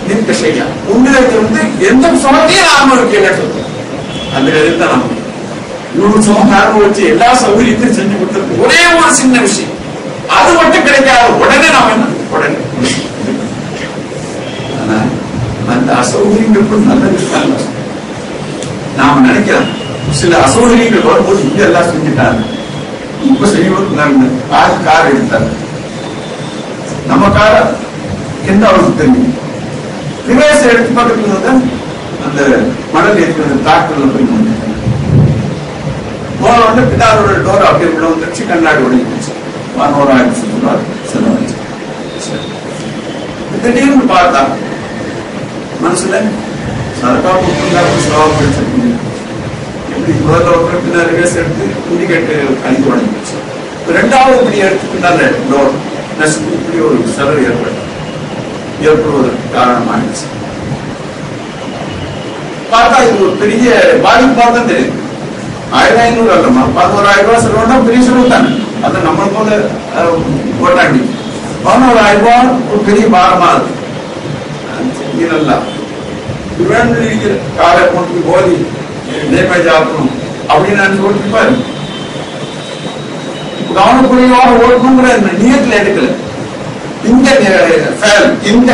நிற்க செய்யலாம். உண்மையிலிருந்து எந்த சோழத்தையும் நான் அனுபவிக்க சொல்றேன். அந்த தான் நம்ம இவரு சுமக்காரங்க வச்சு எல்லா சௌகரியத்தையும் செஞ்சு கொடுத்துருக்கு. ஒரே ஒரு சின்ன விஷயம் அது மட்டும் கிடைக்காது. உடனே நாம என்ன உடனே அந்த அசௌகரியங்கள் நல்லது. நாம நினைக்கிறோம் சில அசௌகரியங்கள் வரும்போது இங்க எல்லாம் செஞ்சுட்டாங்க, இப்ப செய்வது கார் எடுத்தாங்க. நம்ம கார எந்த அவருக்கு தெரியும். ரிவர்ஸ் எடுத்து பக்கத்துல வந்து அந்த மணல் ஏற்கிறது டிராக்டர்ல போய் போன பின்னாரோட டோர் அப்படியே உள்ள வந்துருச்சு, கண்ணாடி உடைஞ்சிருச்சு. 11,000 செலவழிச்சு. திடீர்னு பார்த்தா மனசுல சரக்கா செலவாக எப்படி முதல்ல பின்னர் ரிவர்ஸ் எடுத்து இண்டிகேட்டு அழிந்து உடைஞ்சிருச்சு. ரெண்டாவது இப்படி எடுத்து பின்னால டோர் இப்படி ஒரு செலவு ஏற்படுவதற்கு காரணமாகிடுச்சு. பார்த்தா இது ஒரு பெரிய பாதிப்பாக தான் தெரியுது. 1,500 அல்லமா 11,000 ரூபாய் செலவுனா பெரிய செலவு தானே. அதை நம்ம போல ஓட்டாண்டி 11,000 ரூபாய் ஒரு பெரிய பாரமா இருக்கு. இதெல்லாம் இருக்கிற காலை கொண்டு போதி டேமேஜ் ஆகணும் அப்படின்னு நான் ஓட்டிருப்பாரு. கவனக்குறைவாக ஓட்டணுங்கிற நியத்துல எடுக்கல. இந்த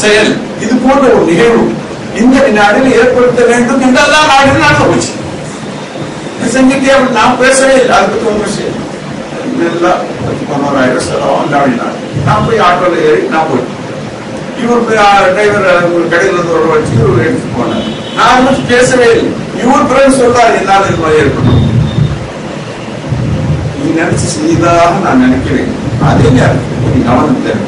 செயல் இது போன்ற ஒரு நிகழ்வு இந்த நாட்டில் ஏற்படுத்த வேண்டும் என்றெல்லாம் நாடுகள் நடந்து போச்சு. செஞ்சுட்டே நான் பேசவே இல்லை. அதை பத்தி ஒன்றும் விஷயம் 11,000 செலவு. நான் போய் ஆட்டோல ஏறி நான் போயிட்டேன். இவர் டிரைவர் கடையில் இருந்து ஒரு வச்சு இவர் எடுத்து போனார். நான் பேசவே இல்லை. இவர் பிறகு சொல்றாரு என்னால இது மாதிரி ஏற்படும். நீ நினைச்சு செய்ததாக நான் நினைக்கிறேன். அதே நேரம் கவனம் தேவை.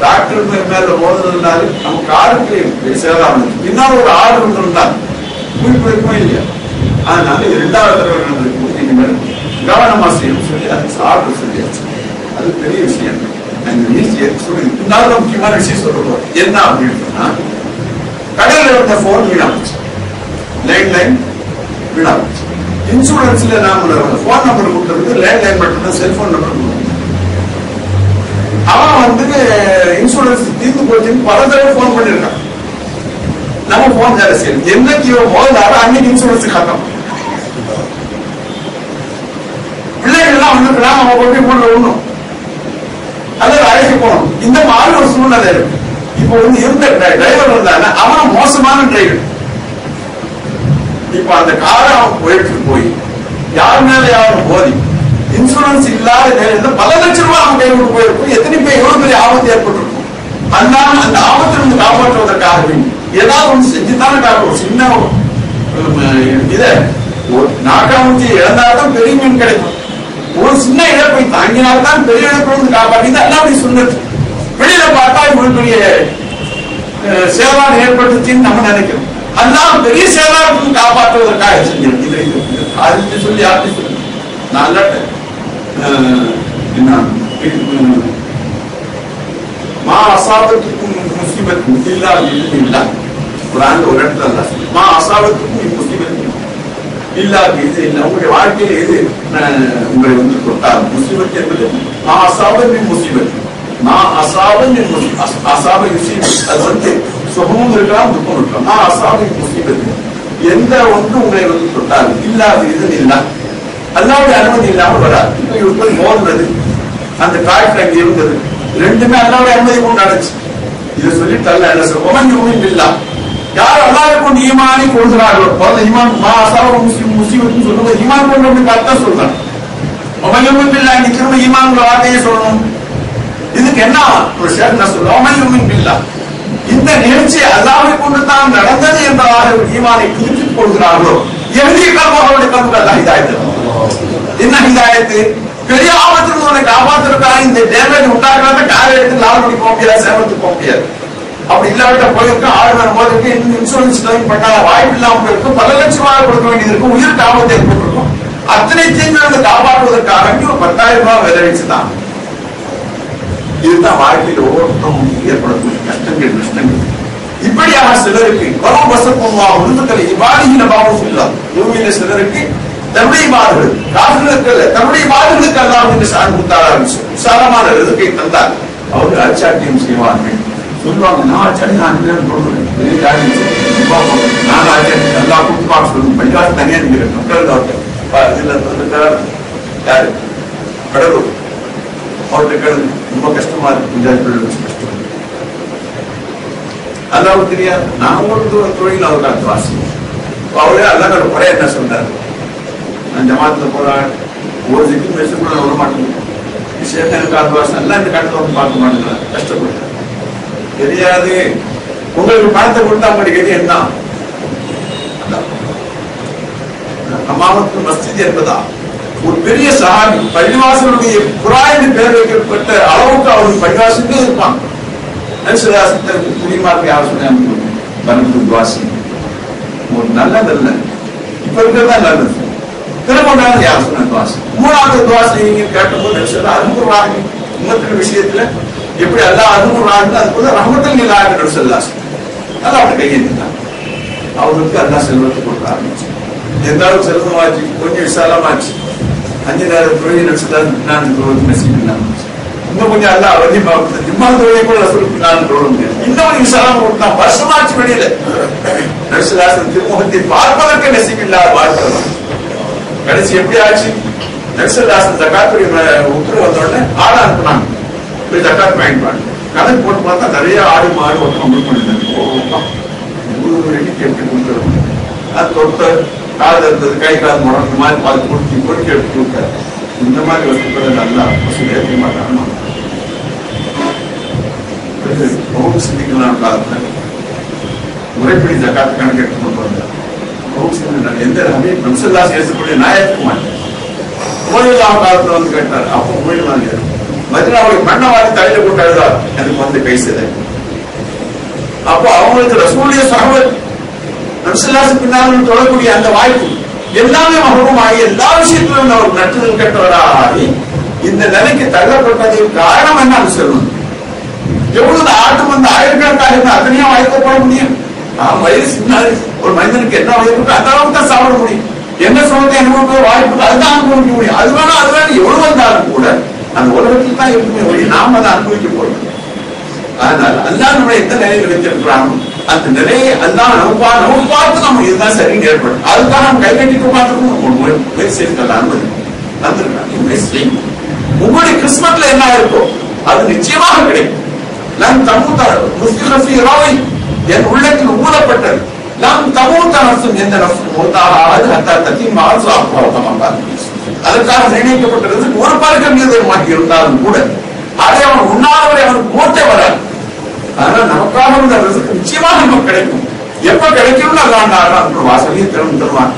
டாக்டர் மேல போதுனால நம்ம காருக்கு சேதாரம் பின்னால் ஒரு ஆர்டர் இருந்தால் குறிப்பிடக்குமே இல்லையா. அதனால 2வது தடவை நடந்தது கவனமா செய்யணும் சொல்லி அதுக்கு ஆர்டர் சொல்லியாச்சு. அது பெரிய விஷயம். முக்கியமான விஷயம் சொல்றோம் என்ன அப்படின்னு சொன்னா, கடையில் இருந்த போன் வீணா போச்சு. லைன் வீணா போச்சு. இன்சூரன்ஸ்ல நாம போன் நம்பர் கொடுத்தது லேண்ட்லைன் மட்டும்தான், செல்போன் நம்பர் கொடுக்கணும். அவன் வந்து இன்சூரன்ஸ் தீர்ந்து போச்சுன்னு பல தடவை போன் பண்ணிருக்கான். நம்ம போன் வேலை செய்யணும். என்னைக்கு இவன் போதாரோ அன்னைக்கு இன்சூரன்ஸ் காட்டும். பிள்ளைகள் எல்லாம் வந்து அவன் போய் போன்ல விடணும் அல்லது அழைக்க போகணும். இந்த மாதிரி ஒரு சூழ்நிலை இருக்கு. இப்போ வந்து இருந்த டிரைவர் இருந்தாங்க, அவன் மோசமான டிரைவர். இப்ப அந்த காரை அவன் போய் யார் மேல யாரும் போதி இன்சூரன்ஸ் இல்லாத நேரத்தில் பல லட்சம் ரூபாய் அவன் கைவிட்டு போயிருக்கும். எத்தனை பேர் எவ்வளவு பெரிய ஆபத்து ஏற்பட்டிருக்கும். அதனால அந்த ஆபத்திலிருந்து காப்பாற்றுவதற்காக ஏதாவது ஒன்று செஞ்சுதானே காப்போம். சின்ன இதை நாக்காமூச்சி இழந்தால்தான் பெரிய மீன் கிடைக்கும். ஒரு சின்ன இழப்பை தாங்கினால்தான் பெரிய இழப்பு காப்பாற்றி அப்படி சொன்னது. வெளியில பார்த்தா இவ்வளவு பெரிய சேதாரம் ஏற்பட்டுச்சுன்னு நம்ம நினைக்கிறோம். அதனால பெரிய சேதாரத்தை காப்பாற்றுவதற்காக செஞ்சது. சொல்லி யாருக்கு சொல்லி நல்ல மா அசாபத்துக்கும் முஸ்லிமத்துக்கும் இல்லா குர்ஆன்ல ஒரு இடத்துல மா அசாபத்துக்கும் முஸ்லிமத்துக்கும் இல்லா இது இல்லை. உங்களுடைய வாழ்க்கையில் எது உங்களை வந்து தொட்டால் முஸ்லிமத் என்பது மா அசாபத்தின் முஸ்லிமத் மா அசாபத்தின் அசாப முஸ்லிமத். அது வந்து சுகமும் இருக்கலாம் துக்கம் இருக்கலாம். மா அசாபின் முஸ்லிமத் எந்த ஒன்று உங்களை வந்து தொட்டால் இல்லாத இது இல்லை, அல்லாவுடைய அனுமதி இல்லாமல் வராது. இப்ப இவருக்கு மோதுறது அந்த காய்ச்சல் அங்கே இருந்தது ரெண்டுமே அல்லாவுடைய அனுமதி கொண்டு நடந்துச்சு. இதை சொல்லி தள்ள என்ன சொல்ல இல்லா யார் அல்லாஹ்வை கொண்டு ஈமானை கொள்கிறார்களோ ஈமான் மா அசாப முஸ்லிமத்துன்னு சொல்லும்போது ஈமான் கொண்டு கரெக்டா சொல்றாங்க. ஒமன் பில்லா இங்க திரும்ப ஈமான் வார்த்தையே சொல்லணும். இதுக்கு என்ன ஒரு ஷேர் சொல்ல ஒமன் பில்லா இந்த நிகழ்ச்சி அல்லாஹ்வை கொண்டு தான் நடந்தது என்பதாக ஈமானை புதுப்பித்துக் கொள்கிறார்களோ எழுதிய கல்வாவுடைய கல்விகள் ஹிதாயத்து. என்ன ஹிதாயத்து? பெரிய ஆபத்துக்கு உன்னை காப்பாற்றுறதுக்காக இந்த டேமேஜ் உண்டாக்குறத கார் எடுத்து லாபடி போக முடியாது, சேமத்துக்கு போக முடியாது. அப்படி இல்லாவிட்ட போயிருக்கு ஆளுநர் போதிருக்கு இன்சூரன்ஸ் கிளைம் பண்ண வாய்ப்பு இல்லாமல் இருக்கும். பல லட்சம் ரூபாய் கொடுக்க வேண்டியது இருக்கும். உயிருக்கு ஆபத்து ஏற்பட்டிருக்கும். அத்தனை தீங்கு காப்பாற்றுவதற்காக ஒரு 10,000 ரூபாய் விளைவிச்சுதான். இதுதான் வாழ்க்கையில் ஒவ்வொருத்தரும் ஏற்படக்கூடிய கஷ்டங்கள் நஷ்டங்கள். இப்படியாக சிலருக்கு வரும் வசப்பமா உருந்துக்களை இவ்வாறு பாவம் சொல்லலாம். பூமியில சிலருக்கு தன்னுடைய பாடுகள் காசுகளுக்கு அல்ல தன்னுடைய பாடுகளுக்கு எல்லாம் என்று சான்று கொடுத்தார். விசாலமான எதுக்கை தந்தார். அவர்கள் அச்சாட்டியம் செய்வார்கள். சொல்லுவாங்க நான் ஆச்சாரி நான் நான் ஆச்சாரி நல்லா கொடுத்து பார்க்க சொல்லுங்க. பள்ளிவாசல் தனியா இருக்கிறேன் மக்கள் இதுல இருக்கிறார் யாரு கடலூர் அவருக்கு ரொம்ப கஷ்டமா இருக்கு, குஞ்சாதிகள் கஷ்டம். அல்லாவுக்கு தெரியாது, நான் ஒரு தொழில் அவருக்கு அந்த வாசி. அவரே அல்லாஹ் குறை என்ன சொன்னார், நான் ஜமாத்துல போறேன் ஒரு சிக்கு மெசேஜ் கூட வர மாட்டேங்குது, விஷயத்த எனக்கு அந்த வாசம் எல்லாம் இந்த காலத்துல வந்து பார்க்க மாட்டேங்கிறேன், கஷ்டப்படுறேன். தெரியாது, உங்களுக்கு பணத்தை கொடுத்தா உங்களுக்கு எது என்ன அம்மாவுக்கு மஸ்ஜித் என்பதா ஒரு பெரிய சஹாபி, பள்ளிவாசலுடைய குரான் பேர் வைக்கப்பட்ட அளவுக்கு அவருக்கு பள்ளிவாசலே இருப்பாங்க. புரியுமாக்கு யார் சொன்ன துவாசி ஒரு நல்லதல்ல, இப்ப இருக்கிறதா நல்லது. திருமணம் யார் சொன்ன துவாசி, மூணாவது துவாசி நீங்க கேட்டபோது அனுபவம் உமத்தின் விஷயத்துல எப்படி அல்லா அனுபவம் அதுக்குள்ள ரஹமத்தில் இல்லாத சொல்லாசி அது அப்படி கையெழுத்தான். அவருக்கு அல்லா செல்வத்தை கொடுக்க ஆரம்பிச்சு, எந்த அளவுக்கு செல்வமாச்சு, கொஞ்சம் விசாலமாச்சு. 5 நேரம் தொழில் நடிச்சுதான் நான் நசிக்கலாம். இன்னும் கொஞ்சம் அல்லா அவதி ஜும்மா தொழிலை கூட நான் தொழ முடியாது. இன்னும் விசாலம் கொடுத்தான், வருஷமாச்சு வெளியில நடிசலாசன் திருமுகத்தை பார்ப்பதற்கு நசிப்பில்லாத வாழ்க்கை. கடைசி எப்படி ஆச்சு, நடிசலாசன் ஜக்காத்துடைய உத்தரவு வந்த உடனே ஆளை அனுப்புனாங்க, போய் ஜக்காத் வாங்கிப்பாங்க. கணக்கு போட்டு பார்த்தா நிறைய ஆடு மாடு ஒருத்தம் அமல் பண்ணிருந்தாங்க. எப்படி கொடுத்துருவாங்க, அது தொட்ட காது இருந்தது, கை காது முடங்க மாதிரி பார்த்து கொடுத்து பொறுக்கி எடுத்து கொடுத்தாரு. இந்த மாதிரி வசதிகளை நல்லா வசதி ஏற்க மாட்டாங்க. ரொம்ப சிந்திக்கலாம் காலத்துல முறைப்படி ஜக்காத்து கணக்கு எடுத்து கொண்டு வந்தார். ரொம்ப சிந்திக்கிறாங்க, எந்த ஹபீப் நம்சல்லாஸ் ஏசக்கூடிய நாயத்துக்கு மாட்டேன். உபயோகம் காலத்துல வந்து கேட்டார், அப்போ உபயோகம் மதினாவுடைய மண்ணை வாங்கி தலையில போட்டு அழுதார், எனக்கு வந்து கை செய்த. அப்போ அவங்களுக்கு ரசூலுடைய சஹாபத் நம்சல்லாஸ் பின்னால் தொடரக்கூடிய அந்த வாய்ப்பு எல்லாமே மகரூமாகி எல்லா விஷயத்திலும் அவர் நட்டுதல் கெட்டவராகி இந்த நிலைக்கு தள்ளப்பட்டதுக்கு காரணம் என்ன சொல்லணும். எவ்வளவு ஆட்டம் வந்து ஆயிரக்கணக்காக இருந்தா அத்தனையும் வாய்க்கப்பட முடியும். வயது சின்ன ஒரு மனிதனுக்கு என்ன வயது அந்த அளவுக்கு தான் சாப்பிட முடியும். என்ன சொல்றதை அனுபவிக்க வாய்ப்பு அதுதான் அனுபவிக்க முடியும். அது வேணும் எவ்வளவு வந்தாலும் கூட அந்த உலகத்தில் தான் இருக்குமே ஒழி நாம் அதை அனுபவிக்க போறோம். அதனால அல்லாஹ் நம்மளை எந்த நிலையில வைத்திருக்கிறானோ அந்த நிலையை அல்லாஹ் நம்ம பார்த்து நம்ம இதுதான் சரின்னு ஏற்படும். அதுக்காக நம்ம கை கட்டிட்டு பார்த்துக்கணும், முயற்சி செய்யலாம் அனுமதி தந்திருக்காங்க. முயற்சி செய்யும், உங்களுடைய கிறிஸ்மத்ல என்ன இருக்கோ அது நிச்சயமாக கிடைக்கும். நான் தமுத்தாவை என் உள்ளத்தில் ஊழப்பட்டது, நாம் தமுத்த நர்சும் எந்த நர்சும் மூத்தாக ஹத்தா தத்தி மாசு ஆக்குவாங்க. அதற்காக நிர்ணயிக்கப்பட்டது ஒரு பழக்கம் மீதமாக இருந்தாலும் கூட அதை அவன் உண்ணாதவரை அவனுக்கு மூட்டை வராது. அதனால நமக்காக உள்ள ரிஸ்க் நிச்சயமாக நமக்கு கிடைக்கும். எப்ப கிடைக்கும் அல்லாஹ் வாசலையும் திறந்து தருவான்,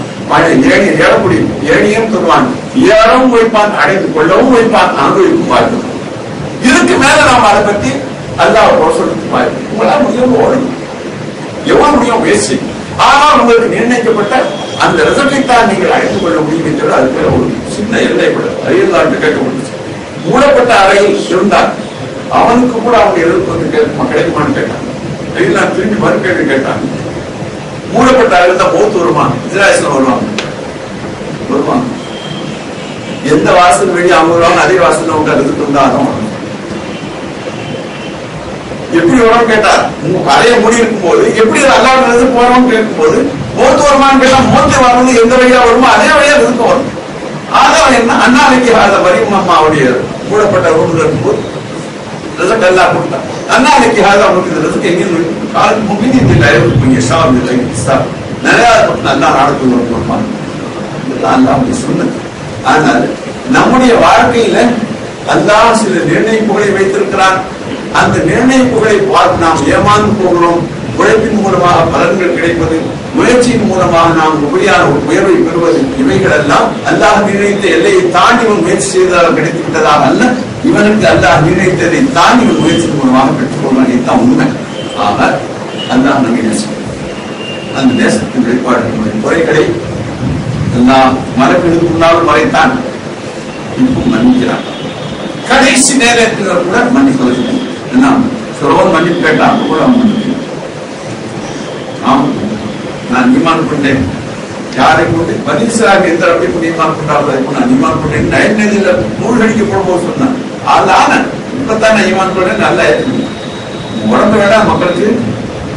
ஏணி ஏறக்கூடிய ஏணியும் தருவான், ஏறவும் வைப்பான், அடைந்து கொள்ளவும் வைப்பான், அனுபவிக்கும் வாய்ப்பு. இதுக்கு மேல நாம் அதை பத்தி அல்லாஹ் சொல்றதுக்கு வாய்ப்பு. உங்களால் முடியும் ஓடும், எவ்வளவு முடியும் முயற்சி. ஆனால் உங்களுக்கு நிர்ணயிக்கப்பட்ட அந்த ரிசல்ட்டை தான் நீங்கள் அடைந்து கொள்ள முடியும் என்று அதுக்கு ஒரு சின்ன எல்லை கூட அறியலாட்டு கேட்கப்பட்டுச்சு. மூடப்பட்ட அறையில் இருந்தால் அவனுக்கு கூட அவங்க எதிர்ப்பு வந்து கிடைக்குமான்னு கேட்டாங்க. அறியலாம் திரும்பி மறுக்கேள்வி கேட்டாங்க. மூடப்பட்ட அறையில் தான் மௌத்து வருமா, இஸ்ராயேல் வருவாங்க. எந்த வாசல் வெளியே அவங்க வருவாங்க, அதே வாசல் அவங்க அதுக்கு இருந்தா அதான் வரணும். எப்படி வரும் கேட்டா அறைய மூடி இருக்கும் போது எப்படி அல்லாஹ் போறோம்னு கேட்கும் போது மௌத்து வருமானு கேட்டா மௌத்து வருவது எந்த வழியா வருமோ அதே வழியா ரிஸ்க் வரும். ஆதவன் என்ன அண்ணாலைக்கு அதை வரியும் அம்மாவுடைய மூடப்பட்ட ரூம்ல இருக்கும்போது ரிசல்ட் எல்லாம் கொடுத்தான். அண்ணாலைக்கு அவனுக்கு ரிசல்ட் எங்கேயும் கால் முகிதி இல்லை ஷாப் இல்லை நிறைய நல்லா நாடகம் வருமானம் இதெல்லாம் அல்லாஹ் சொன்னது. ஆனால் நம்முடைய வாழ்க்கையில அல்லாஹ் சில நிர்ணயிப்புகளை வைத்திருக்கிறான். அந்த நிர்ணயிப்புகளை பார்த்து நாம் ஏமாந்து போகிறோம். உழைப்பின் மூலமாக பலன்கள் கிடைப்பது, முயற்சியின் மூலமாக நாம் உபரியான உயர்வை பெறுவது, இவைகள் எல்லாம் அல்லாஹ் நிர்ணயித்த எல்லையை தாண்டி இவன் முயற்சி செய்ததால் கிடைத்து விட்டதாக அல்ல, இவனுக்கு அல்லாஹ் நிர்ணயித்ததை தாண்டி இவன் முயற்சியின் மூலமாக பெற்றுக்கொள்வான். இதுதான் உண்மை. ஆக அல்லாஹ் நம்மை நேசிக்கும். அந்த நேசத்தின் வெளிப்பாடு குறைகளை எல்லாம் மறைப்பதற்கு முன்னாலும் மறைத்தான், இப்பவும் மன்னிக்கிறான். கடைசி நேரத்தில் கூட மன்னிப்பது என்ன சொல்லுவோம், மன்னிப்பு கேட்டான் கூட மன்னிக்கிறேன். நான் ஈமான் கொண்டேன், யாரை கொண்டு பதிசாக எந்த அளவுக்கு ஈமான் கொண்டாடுறதை நான் ஈமான் கொண்டேன். நயநதியில மூழ்கடிக்கப்படும் போது சொன்னான், ஆளான இப்பதான் நான் ஈமான் கொண்டேன். நல்லா உடம்பு வேணா மக்களுக்கு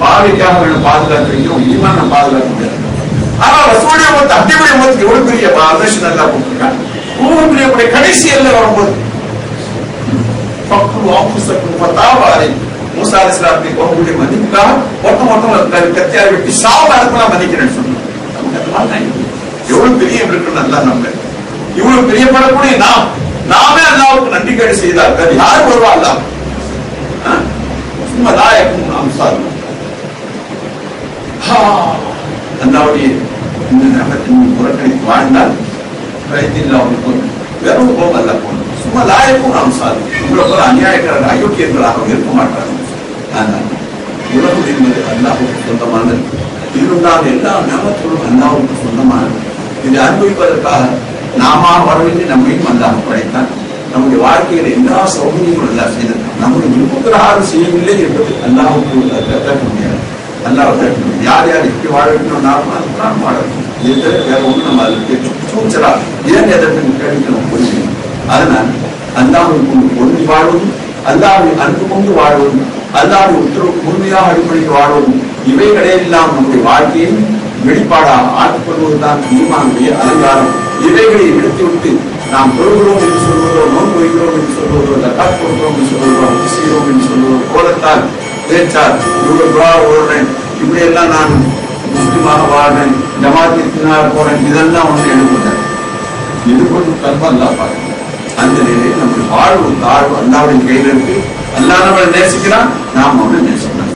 பாவிக்காக வேணும் பாதுகாக்க வைக்கும், ஈமான் நான் பாதுகாக்க முடியாது. ஆனா ரசூலுடைய உம்மத் அப்துடைய உம்மத் எவ்வளவு பெரிய ஆதர்ஷம் நல்லா கொடுத்திருக்காங்க. எவ்வளவு பெரிய கடைசி எல்லை வரும்போது பக்கு வாபுசக்கும் பத்தாவாரை மூசா அலைஹிஸ்ஸலாத்தை அவங்களுடைய மதிப்புக்காக ஒருத்தம் கத்தியாரை வெட்டி சாவு அறுப்பெல்லாம் மதிக்கிறேன்னு சொன்னாங்க. எவ்வளவு பெரிய இருக்கு நல்லா நம்ம இவ்வளவு பிரியப்படக்கூடிய நாமே அல்லாவுக்கு நன்றி கேடு செய்தார்கள். யார் வருவா அல்லா சும்மா நாயக்கும் அம்சால் அல்லாவுடைய இந்த நகத்தின் புறக்கணித்து வாழ்ந்தால் அவனுக்கு வெறும் போக அல்ல போகணும். சும்மா லாயக்கும் அம்சால் உங்களை போல அநியாயக்காரர்கள் அயோக்கியர்களாக இருக்க மாட்டார்கள். ஆனால் உலகம் என்பது அல்லாவுக்கு சொந்தமானது. இருந்தால் எல்லா ஞாபகத்தோடும் அல்லாவுக்கு சொந்தமானது. இதை அனுபவிப்பதற்காக நாம வரவில்லை, நம்மையும் அல்லாஹ் படைத்தான். நம்முடைய வாழ்க்கையில் எல்லா சௌகரியங்களும் எல்லாம் செய்திருக்கான். நம்முடைய விருப்பத்திற்காக செய்யவில்லை என்பது அல்லாஹுக்கு கேட்க முடியாது. அல்லாஹ் கேட்க முடியாது. யார் யார் இப்படி வாழ வைக்கணும் நாம வாழ வைக்கணும். இதை வேற ஒன்றும் நம்ம அதுக்கு சூச்சலா ஏன் எதற்கு கேட்டு நம்ம புரியும். அதனால் அல்லாஹுக்கு ஒன்றி வாழ்வதும் அல்லாஹ்வை அன்பு கொண்டு வாழ்வதும் அல்லாஹ்வை உத்தரவுக்கு முழுமையாக அடிப்படைக்கு வாழ்வதும் இவைகளெல்லாம் நம்முடைய வாழ்க்கையை வெளிப்பாடாக ஆட்கொள்வதுதான் ஈமானுடைய அலங்காரம். இவைகளை விடுத்துவிட்டு நாம் தொழுகிறோம் என்று சொல்வதோ, நோன்பு வைக்கிறோம் என்று சொல்வதோ, தக்காத் கொடுக்கிறோம் என்று சொல்வதோ, அச்சு செய்கிறோம் என்று சொல்வதோ, கோலத்தால் பேச்சால் ஓடுறேன், இப்படி எல்லாம் நான் முஸ்லிமாக வாழ்றேன், ஜமாத்தினார் போறேன், இதெல்லாம் ஒன்று எழுதுகிறேன். இது கொண்டு கல்வ அல்லா பாருங்க. அந்த நிலையில் நம்முடைய வாழ்வு தாழ்வு அல்லாவுடைய கையில் இருக்கு. அல்லா நம்மளை நேசிக்கிறான், நாம் அவனை நேசிக்கிறோம்.